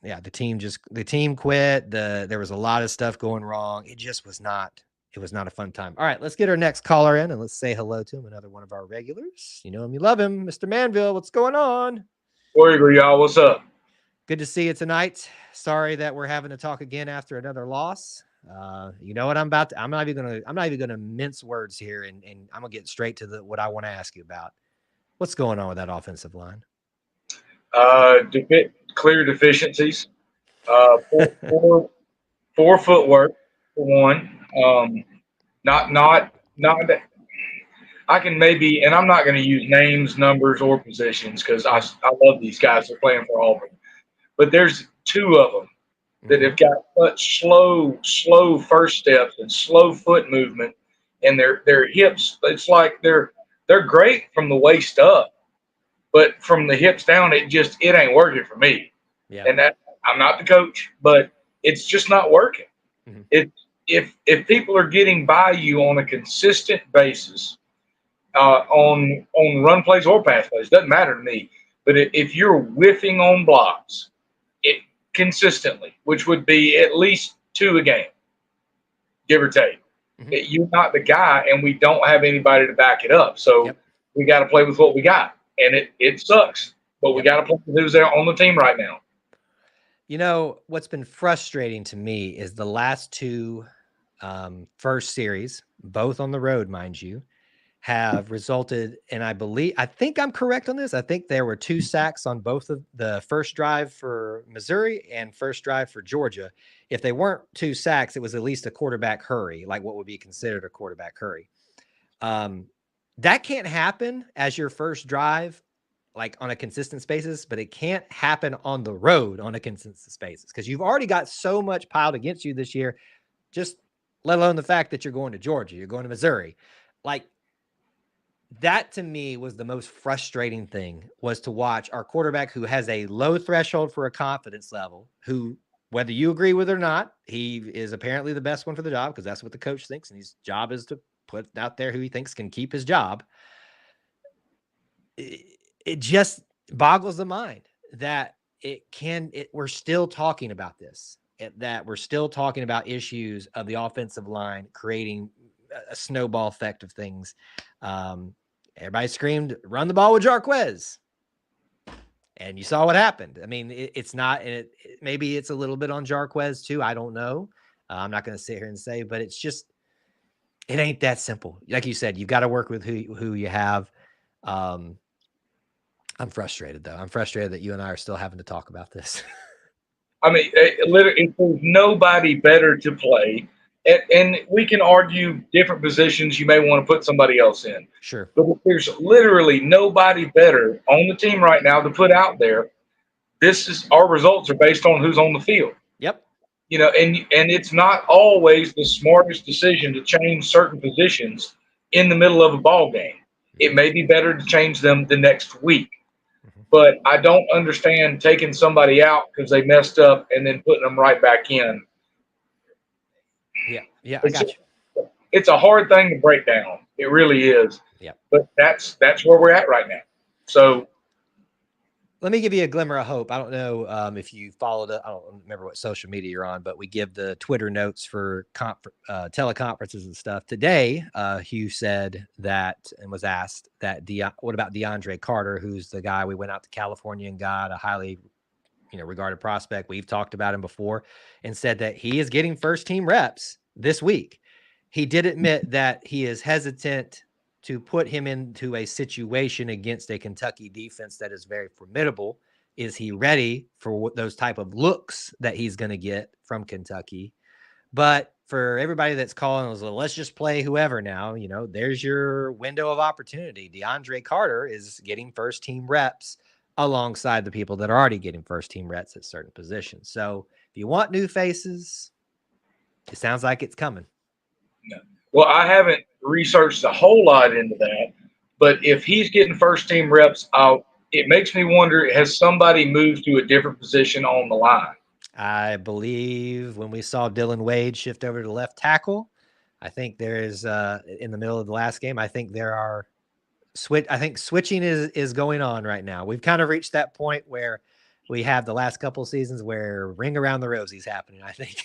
Yeah, the team quit. There was a lot of stuff going wrong. It was not a fun time. All right, let's get our next caller in and let's say hello to him. Another one of our regulars. You know him, you love him, Mr. Manville. What's going on? Warrior, y'all. What's up? Good to see you tonight. Sorry that we're having to talk again after another loss. You know what I'm not even gonna mince words here, and I'm gonna get straight to what I want to ask you about. What's going on with that offensive line? Clear deficiencies. Poor Poor footwork for one. Not that I can maybe, and I'm not going to use names, numbers, or positions because I love these guys. They're playing for Auburn, but there's two of them that have got such slow first steps and slow foot movement, and their hips. It's like they're great from the waist up, but from the hips down, it ain't working for me. Yeah. And that I'm not the coach, but it's just not working. Mm-hmm. If people are getting by you on a consistent basis, on run plays or pass plays, doesn't matter to me. But if you're whiffing on blocks, it consistently, which would be at least 2 a game, give or take. You're not the guy, and we don't have anybody to back it up. So we got to play with what we got, and it sucks. But we got to play with who's there on the team right now. You know, what's been frustrating to me is the last two first series, both on the road, mind you, have resulted in, I think I'm correct on this. I think there were 2 sacks on both of the first drive for Missouri and first drive for Georgia. If they weren't 2 sacks, it was at least a quarterback hurry, like what would be considered a quarterback hurry. That can't happen as your first drive, like on a consistent basis, but it can't happen on the road on a consistent basis because you've already got so much piled against you this year, just let alone the fact that you're going to Georgia, you're going to Missouri. Like, that to me was the most frustrating thing, was to watch our quarterback, who has a low threshold for a confidence level, who, whether you agree with it or not, he is apparently the best one for the job because that's what the coach thinks, and his job is to put out there who he thinks can keep his job. It just boggles the mind that we're still talking about this, that we're still talking about issues of the offensive line creating a snowball effect of things. Everybody screamed, run the ball with Jarquez. And you saw what happened. I mean, it's not, maybe it's a little bit on Jarquez too. I don't know. I'm not going to sit here and say, but it's just, it ain't that simple. Like you said, you've got to work with who you have. I'm frustrated though. I'm frustrated that you and I are still having to talk about this. I mean, literally, there's nobody better to play. And we can argue different positions you may want to put somebody else in. Sure. But if there's literally nobody better on the team right now to put out there, our results are based on who's on the field. Yep. You know, and it's not always the smartest decision to change certain positions in the middle of a ball game. It may be better to change them the next week. But I don't understand taking somebody out because they messed up and then putting them right back in. Yeah, I got you. It's a hard thing to break down. It really is. Yeah. But that's where we're at right now. So let me give you a glimmer of hope. I don't know if you followed it. I don't remember what social media you're on, but we give the Twitter notes for teleconferences and stuff. Today, Hugh said that, and was asked that, what about DeAndre Carter, who's the guy we went out to California and got, a highly regarded prospect. We've talked about him before, and said that he is getting first team reps this week. He did admit that he is hesitant to put him into a situation against a Kentucky defense that is very formidable. Is he ready for those type of looks that he's going to get from Kentucky? But for everybody that's calling, let's just play whoever now, there's your window of opportunity. DeAndre Carter is getting first team reps alongside the people that are already getting first team reps at certain positions. So if you want new faces, it sounds like it's coming. No. Well, I haven't researched a whole lot into that, but if he's getting first team reps, it makes me wonder, has somebody moved to a different position on the line? I believe when we saw Dylan Wade shift over to left tackle, I think there is in the middle of the last game, I think there are switching is going on right now. We've kind of reached that point where we have the last couple of seasons where ring around the rosie's happening. I think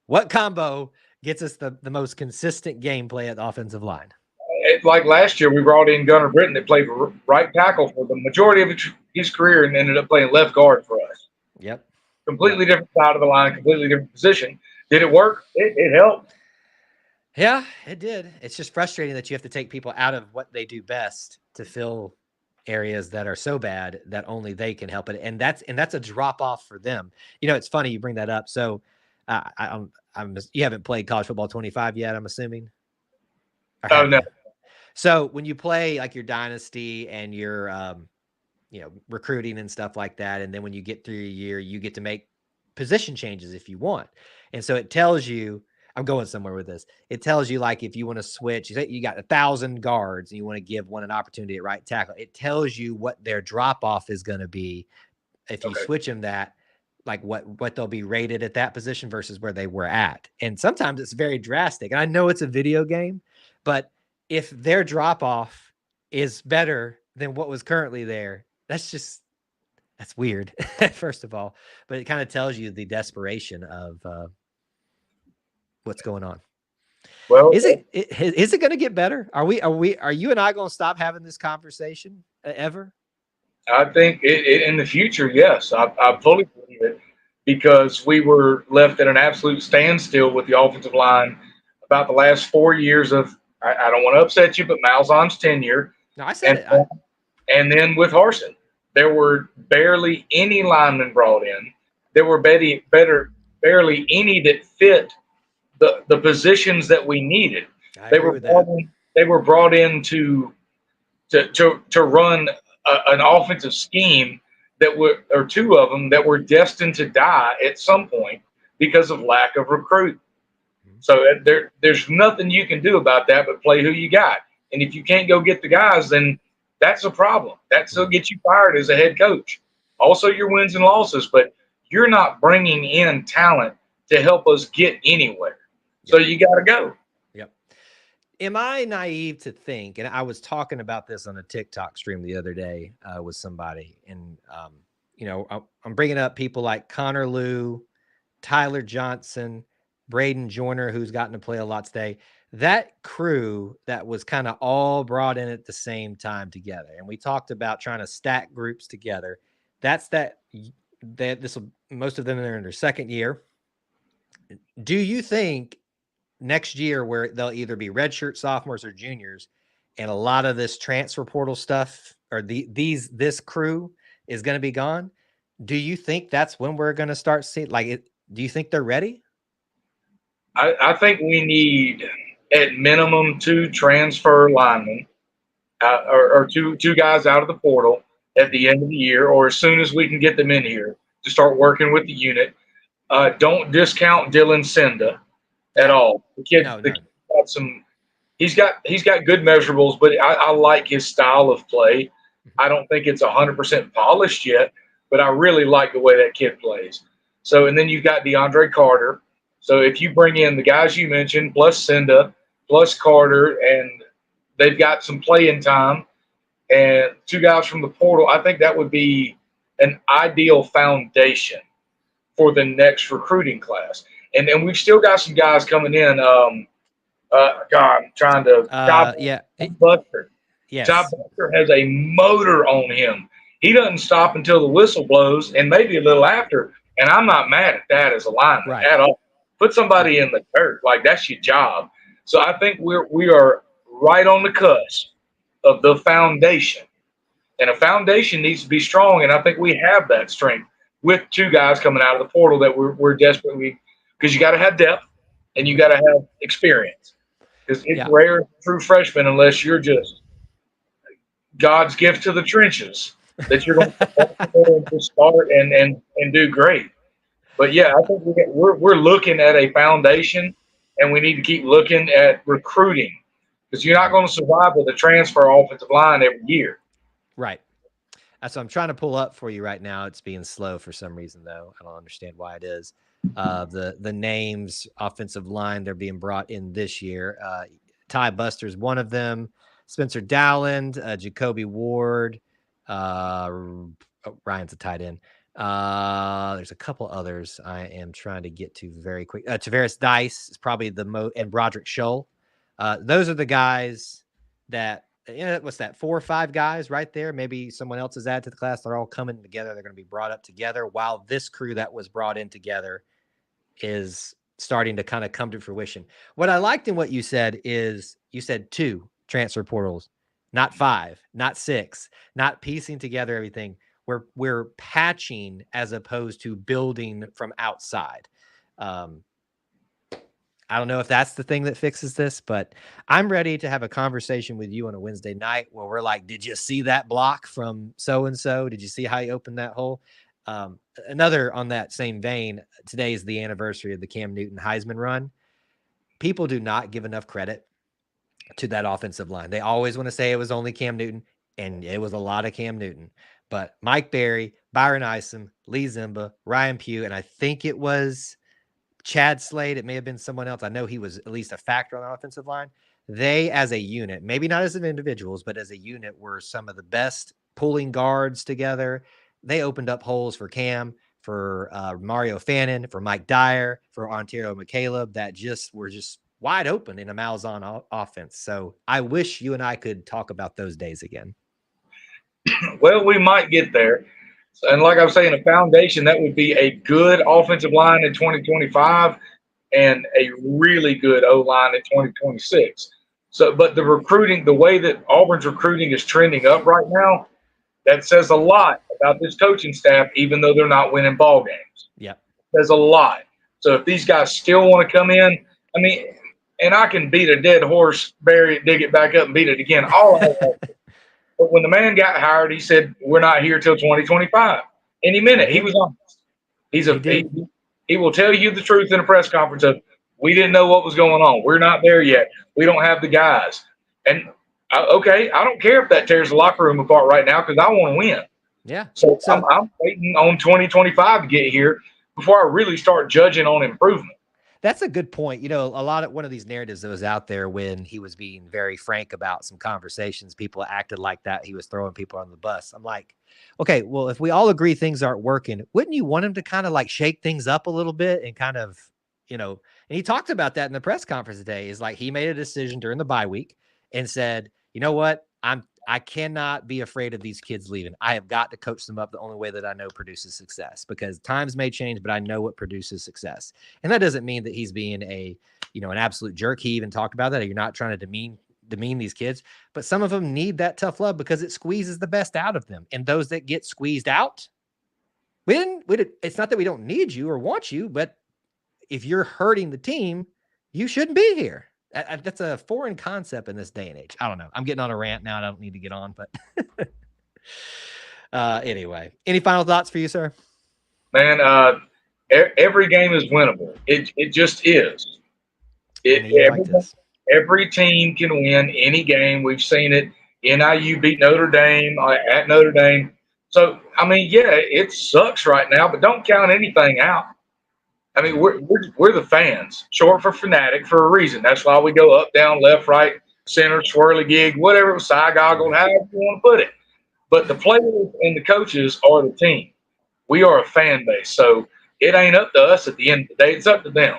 what combo gets us the most consistent gameplay at the offensive line? Like last year, we brought in Gunnar Britton that played right tackle for the majority of his career and ended up playing left guard for us. Yep. Completely different side of the line, completely different position. Did it work? It helped. Yeah, it did. It's just frustrating that you have to take people out of what they do best to fill areas that are so bad that only they can help it. And that's a drop off for them. It's funny you bring that up. So You haven't played college football 25 yet, I'm assuming. Oh no. So when you play like your dynasty and your recruiting and stuff like that, and then when you get through your year, you get to make position changes if you want. And so it tells you, I'm going somewhere with this. It tells you, like, if you want to switch, you got 1,000 guards and you want to give one an opportunity at right tackle, it tells you what their drop off is going to be if you switch them, that like what they'll be rated at that position versus where they were at. And sometimes it's very drastic. And I know it's a video game, but if their drop off is better than what was currently there, that's weird, first of all. But it kind of tells you the desperation of what's going on. Well, is it going to get better? Are you and I going to stop having this conversation ever? I think in the future, yes, I fully believe it, because we were left at an absolute standstill with the offensive line about the last 4 years of, I don't want to upset you, but Malzahn's tenure. No, I said it. And then with Harsin, there were barely any linemen brought in. There were barely any that fit the positions that we needed. They were brought in to run an offensive scheme that were, or two of them that were destined to die at some point because of lack of recruiting. So there's nothing you can do about that but play who you got. And if you can't go get the guys, then that's a problem. That'll get you fired as a head coach. Also, your wins and losses, but you're not bringing in talent to help us get anywhere. So you got to go. Yep. Am I naive to think, and I was talking about this on a TikTok stream the other day with somebody, and, I'm bringing up people like Connor Lew, Tyler Johnson, Braden Joyner, who's gotten to play a lot today. That crew that was kind of all brought in at the same time together. And we talked about trying to stack groups together. Most of them are in their second year. Do you think next year, where they'll either be redshirt sophomores or juniors, and a lot of this transfer portal stuff or this crew is going to be gone, do you think that's when we're going to start seeing, do you think they're ready? I think we need at minimum 2 transfer linemen or two guys out of the portal at the end of the year, or as soon as we can get them in here to start working with the unit. Don't discount Dylan Senda at all. The kid got some. He's got good measurables, but I like his style of play. I don't think it's 100% polished yet, but I really like the way that kid plays. So, and then you've got DeAndre Carter. So if you bring in the guys you mentioned, plus Senda, plus Carter, and they've got some playing time, and 2 guys from the portal, I think that would be an ideal foundation for the next recruiting class. And then we've still got some guys coming in. I'm trying to. Buster. Yes. Job Buster has a motor on him. He doesn't stop until the whistle blows, and maybe a little after. And I'm not mad at that as a lineman at all. Put somebody in the dirt, like that's your job. So I think we are right on the cusp of the foundation, and a foundation needs to be strong. And I think we have that strength with 2 guys coming out of the portal that we're desperately, because you got to have depth and you got to have experience. Because it's rare true freshman unless you're just God's gift to the trenches that you're going to start and do great. But yeah, I think we're looking at a foundation, and we need to keep looking at recruiting, because you're not going to survive with a transfer offensive line every year. Right. That's what I'm trying to pull up for you right now. It's being slow for some reason, though. I don't understand why it is. The names, offensive line, they're being brought in this year. Ty Buster's one of them. Spencer Dowland, Jacoby Ward, Ryan's a tight end. There's a couple others I am trying to get to very quick. Tavares Dice is probably the most, and Broderick Scholl. Those are the guys that, what's that, 4 or 5 guys right there. Maybe someone else is added to the class. They're all coming together. They're going to be brought up together, while this crew that was brought in together is starting to kind of come to fruition. What I liked in what you said is you said 2 transfer portals, not 5, not 6, not piecing together everything. We're patching as opposed to building from outside. I don't know if that's the thing that fixes this, but I'm ready to have a conversation with you on a Wednesday night where we're like, did you see that block from so-and-so? Did you see how he opened that hole? Another on that same vein, today is the anniversary of the Cam Newton Heisman run. People do not give enough credit to that offensive line. They always want to say it was only Cam Newton, and it was a lot of Cam Newton. But Mike Berry, Byron Isom, Lee Zimba, Ryan Pugh, and I think it was Chad Slade. It may have been someone else. I know he was at least a factor on the offensive line. They, as a unit, maybe not as individuals, but as a unit, were some of the best pulling guards together. They opened up holes for Cam, for Mario Fannin, for Mike Dyer, for Ontario McCaleb that just were just wide open in a Malzahn offense. So I wish you and I could talk about those days again. Well, we might get there. And like I was saying, a foundation that would be a good offensive line in 2025 and a really good O line in 2026. So, but the recruiting, the way that Auburn's recruiting is trending up right now, that says a lot about this coaching staff, even though they're not winning ball games. Yeah, there's a lot. So if these guys still want to come in, I mean, and I can beat a dead horse, bury it, dig it back up, and beat it again. But when the man got hired, he said, "We're not here till 2025." Any minute, he was honest. He will tell you the truth in a press conference of, "We didn't know what was going on. We're not there yet. We don't have the guys." And okay, I don't care if that tears the locker room apart right now because I want to win. Yeah. So I'm waiting on 2025 to get here before I really start judging on improvement. That's a good point. You know, one of these narratives that was out there when he was being very frank about some conversations, people acted like that he was throwing people on the bus. I'm like, okay, well, if we all agree things aren't working, wouldn't you want him to kind of like shake things up a little bit and kind of, and he talked about that in the press conference today, is like he made a decision during the bye week and said, you know what, I cannot be afraid of these kids leaving. I have got to coach them up the only way that I know produces success, because times may change, but I know what produces success. And that doesn't mean that he's being an absolute jerk. He even talked about that. You're not trying to demean these kids, but some of them need that tough love because it squeezes the best out of them. And those that get squeezed out, it's not that we don't need you or want you, but if you're hurting the team, you shouldn't be here. That's a foreign concept in this day and age. I don't know. I'm getting on a rant now. I don't need to get on, but anyway, any final thoughts for you, sir? Man, every game is winnable. It just is. Every team can win any game. We've seen it. NIU beat Notre Dame at Notre Dame. So, I mean, yeah, it sucks right now, but don't count anything out. I mean, we're the fans, short for fanatic for a reason. That's why we go up, down, left, right, center, swirly gig, whatever, side goggle, however you want to put it. But the players and the coaches are the team. We are a fan base. So it ain't up to us at the end of the day. It's up to them.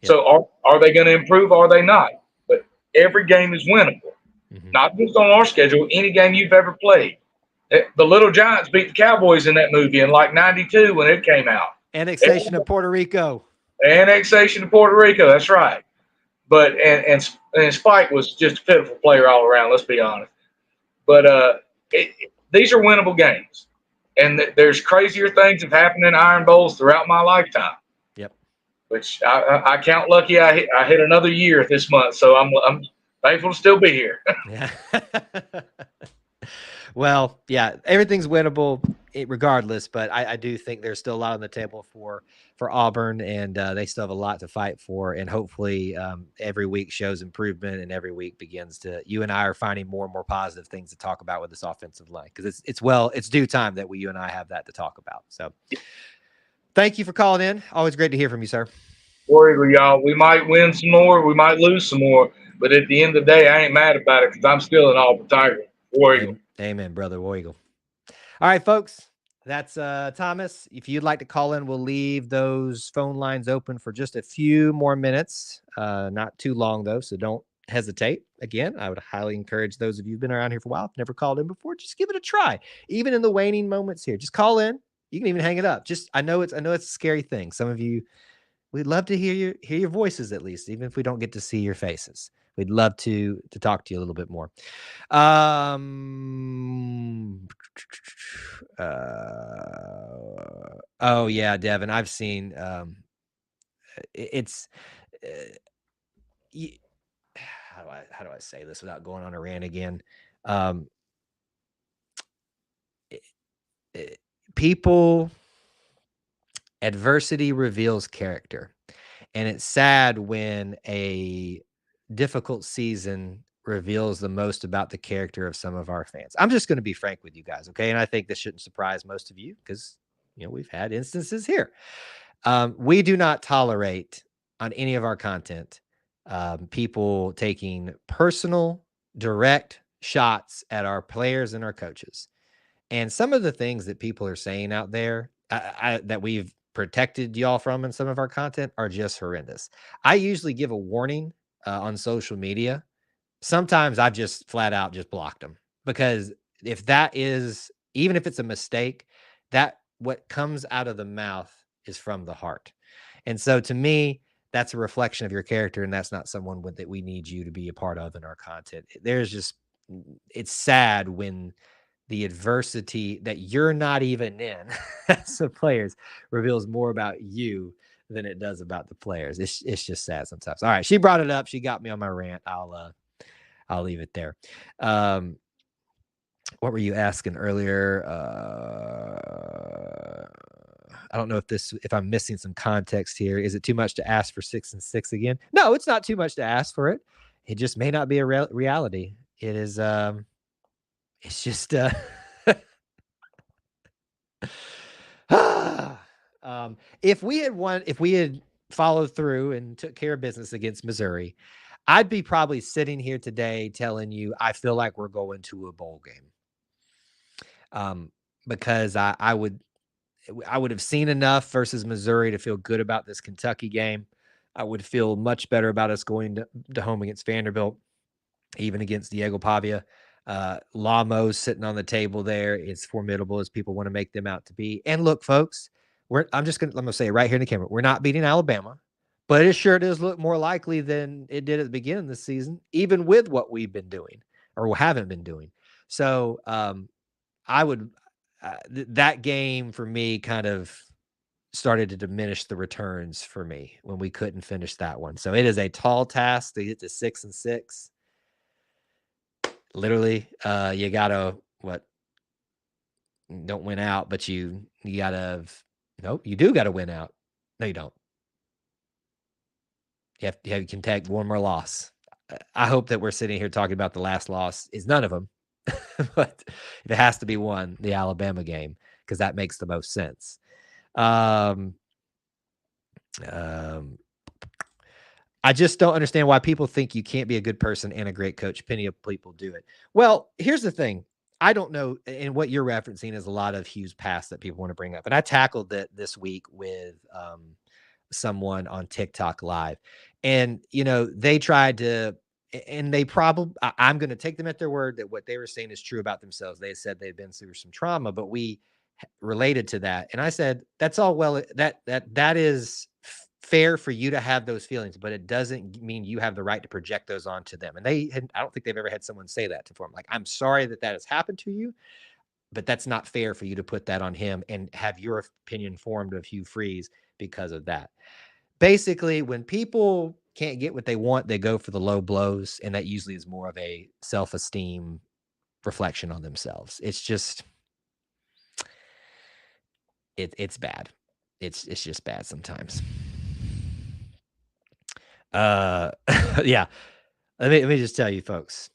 Yep. So are they going to improve? Or are they not? But every game is winnable. Mm-hmm. Not just on our schedule, any game you've ever played. The Little Giants beat the Cowboys in that movie in like 92 when it came out. Annexation of Puerto Rico. Annexation of Puerto Rico, that's right. But and Spike was just a pitiful player all around, let's be honest. But these are winnable games. And there's crazier things have happened in Iron Bowls throughout my lifetime. Yep. Which I count lucky I hit another year this month, so I'm thankful to still be here. Yeah. Well, yeah, everything's winnable regardless, but I do think there's still a lot on the table for Auburn, and they still have a lot to fight for. And hopefully every week shows improvement, and every week you and I are finding more and more positive things to talk about with this offensive line, because it's due time that you and I have that to talk about. So thank you for calling in. Always great to hear from you, sir. Worry, y'all. We might win some more. We might lose some more. But at the end of the day, I ain't mad about it because I'm still an Auburn Tiger. War Eagle. Amen, brother. War Eagle. All right, folks. That's Thomas. If you'd like to call in, we'll leave those phone lines open for just a few more minutes. Not too long, though, so don't hesitate. Again, I would highly encourage those of you who've been around here for a while, never called in before, just give it a try. Even in the waning moments here, just call in. You can even hang it up. I know it's a scary thing. Some of you, we'd love to hear your voices, at least, even if we don't get to see your faces. We'd love to talk to you a little bit more. Oh yeah, Devin, I've seen it's y- how do I say this without going on a rant again? Um, i- i- People, adversity reveals character. And it's sad when a difficult season reveals the most about the character of some of our fans. I'm just going to be frank with you guys, okay? And I think this shouldn't surprise most of you because, we've had instances here. We do not tolerate on any of our content people taking personal, direct shots at our players and our coaches. And some of the things that people are saying out there that we've protected y'all from in some of our content are just horrendous. I usually give a warning on social media. Sometimes I've just flat out just blocked them because if that is, even if it's a mistake, that what comes out of the mouth is from the heart. And so to me, that's a reflection of your character, and that's not someone that we need you to be a part of in our content. There's just, it's sad when the adversity that you're not even in as the players reveals more about you than it does about the players. It's just sad sometimes. All right, she brought it up. She got me on my rant. I'll leave it there. Um, what were you asking earlier? I don't know if I'm missing some context here. Is it too much to ask for 6-6 again? No, it's not too much to ask for it. It just may not be a reality. It is. It's just. If we had followed through and took care of business against Missouri, I'd be probably sitting here today telling you I feel like we're going to a bowl game. Because I would have seen enough versus Missouri to feel good about this Kentucky game. I would feel much better about us going to home against Vanderbilt, even against Diego Pavia. Lamo's sitting on the table there. It's formidable as people want to make them out to be. And look, folks, I'm gonna say it right here in the camera. We're not beating Alabama, but it sure does look more likely than it did at the beginning of the season, even with what we've been doing or haven't been doing. So I would that game for me kind of started to diminish the returns for me when we couldn't finish that one. So it is a tall task to get to 6-6. Literally, you gotta don't win out, but you gotta nope, you do gotta win out. No, you don't. You can take one more loss. I hope that we're sitting here talking about the last loss is none of them, but if it has to be one, the Alabama game, because that makes the most sense. Um, um, I just don't understand why people think you can't be a good person and a great coach. Plenty of people do it. Well, here's the thing. I don't know. And what you're referencing is a lot of Hugh's past that people want to bring up. And I tackled that this week with someone on TikTok live. And, they tried to, and they probably, I'm going to take them at their word that what they were saying is true about themselves. They said they'd been through some trauma, but we related to that. And I said, that's all well, that is fair for you to have those feelings, but it doesn't mean you have the right to project those onto them. And I don't think they've ever had someone say that to them. Like, I'm sorry that has happened to you, but that's not fair for you to put that on him and have your opinion formed of Hugh Freeze because of that. Basically, when people can't get what they want, they go for the low blows. And that usually is more of a self-esteem reflection on themselves. It's just, it's bad. It's just bad sometimes. Yeah. Let me just tell you, folks.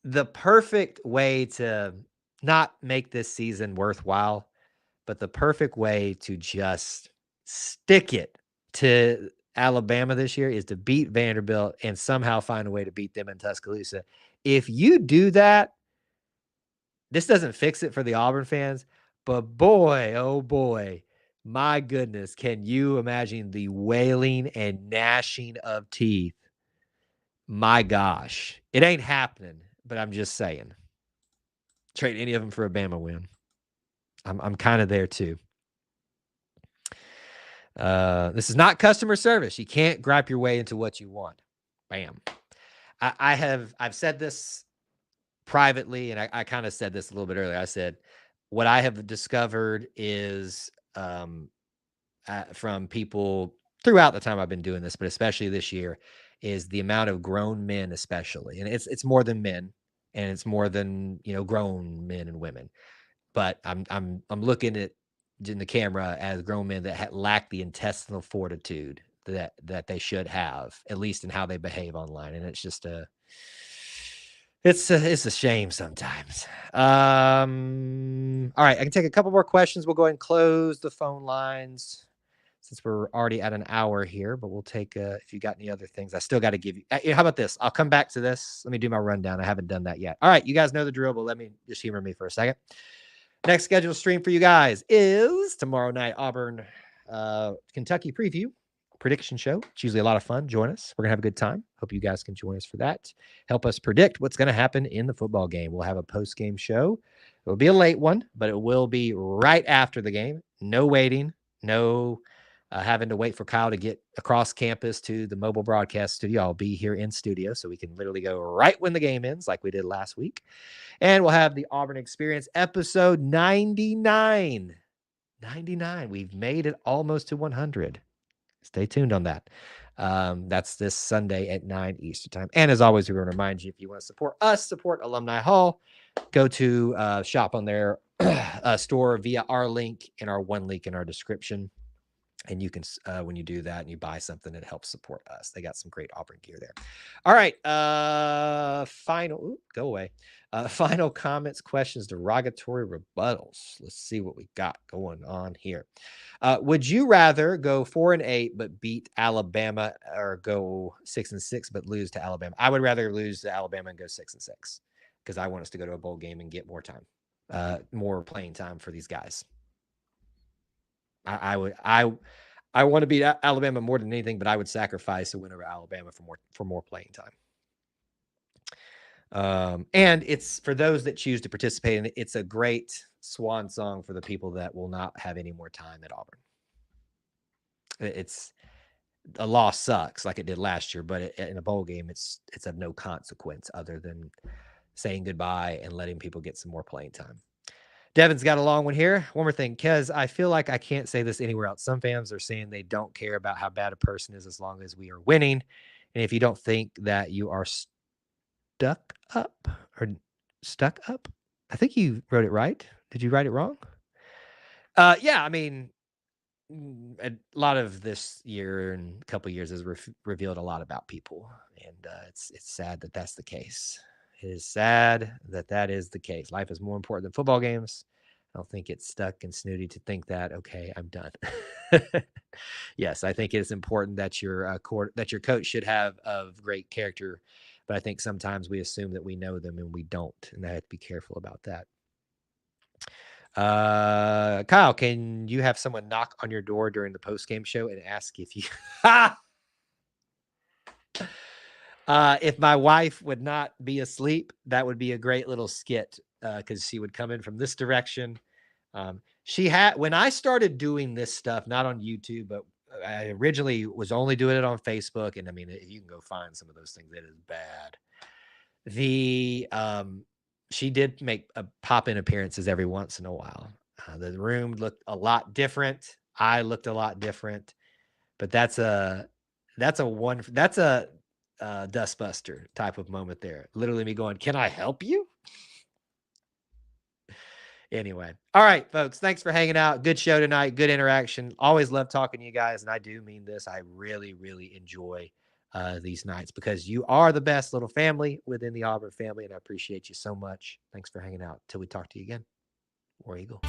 The perfect way to not make this season worthwhile, but the perfect way to just stick it to Alabama this year is to beat Vanderbilt and somehow find a way to beat them in Tuscaloosa. If you do that, this doesn't fix it for the Auburn fans, but boy, oh boy, my goodness, can you imagine the wailing and gnashing of teeth? My gosh, it ain't happening, but I'm just saying. Trade any of them for a Bama win. I'm kind of there too. This is not customer service. You can't gripe your way into what you want. Bam. I've said this privately, and I kind of said this a little bit earlier. I said, what I have discovered is from people throughout the time I've been doing this, but especially this year, is the amount of grown men, especially, and it's more than men, and it's more than grown men and women. But I'm looking at in the camera as grown men that lack the intestinal fortitude that they should have, at least in how they behave online, and it's just it's a shame sometimes. All right, I can take a couple more questions. We'll go ahead and close the phone lines since we're already at an hour here, but we'll take if you got any other things. I still got to give you. How about this? I'll come back to this. Let me do my rundown. I haven't done that yet. All right, you guys know the drill, but let me just humor me for a second. Next scheduled stream for you guys is tomorrow night, Auburn, Kentucky preview prediction show. It's usually a lot of fun. Join us. We're going to have a good time. Hope you guys can join us for that. Help us predict what's going to happen in the football game. We'll have a post-game show. It will be a late one, but it will be right after the game. No waiting. No having to wait for Kyle to get across campus to the mobile broadcast studio. I'll be here in studio, so we can literally go right when the game ends like we did last week. And we'll have the Auburn Experience episode 99. 99. We've made it almost to 100. Stay tuned on that. That's this Sunday at 9 Eastern time. And as always, we want to remind you, if you want to support us, support Alumni Hall, go to shop on their store via our link and our one link in our description. And you can, when you do that and you buy something, it helps support us. They got some great Auburn gear there. All right. Final comments, questions, derogatory rebuttals. Let's see what we got going on here. Would you rather go 4-8 but beat Alabama, or go 6-6 but lose to Alabama? I would rather lose to Alabama and go 6-6 because I want us to go to a bowl game and get more time, more playing time for these guys. I want to beat Alabama more than anything, but I would sacrifice a win over Alabama for more playing time. And it's for those that choose to participate in it. It's a great swan song for the people that will not have any more time at Auburn. It's a loss sucks like it did last year, but in a bowl game, it's of no consequence other than saying goodbye and letting people get some more playing time. Devin's got a long one here. One more thing, Kez, I feel like I can't say this anywhere else. Some fans are saying they don't care about how bad a person is as long as we are winning. And if you don't think that you are stuck up, I think you wrote it right. Did you write it wrong? Yeah, I mean, a lot of this year and a couple of years has revealed a lot about people. And it's sad that that's the case. It is sad that is the case. Life is more important than football games. I don't think it's stuck and snooty to think that, okay, I'm done. Yes, I think it's important that your coach should have of great character, but I think sometimes we assume that we know them and we don't, and I have to be careful about that. Kyle, can you have someone knock on your door during the post-game show and ask if you if my wife would not be asleep? That would be a great little skit, because she would come in from this direction. When I started doing this stuff, not on YouTube, but I originally was only doing it on Facebook. And I mean, you can go find some of those things. It is bad. She did make pop-in appearances every once in a while. The room looked a lot different. I looked a lot different, but that's a dustbuster type of moment there. Literally me going, can I help you? Anyway. All right, folks. Thanks for hanging out. Good show tonight. Good interaction. Always love talking to you guys. And I do mean this. I really, really enjoy these nights because you are the best little family within the Auburn family. And I appreciate you so much. Thanks for hanging out. Till we talk to you again. War Eagle.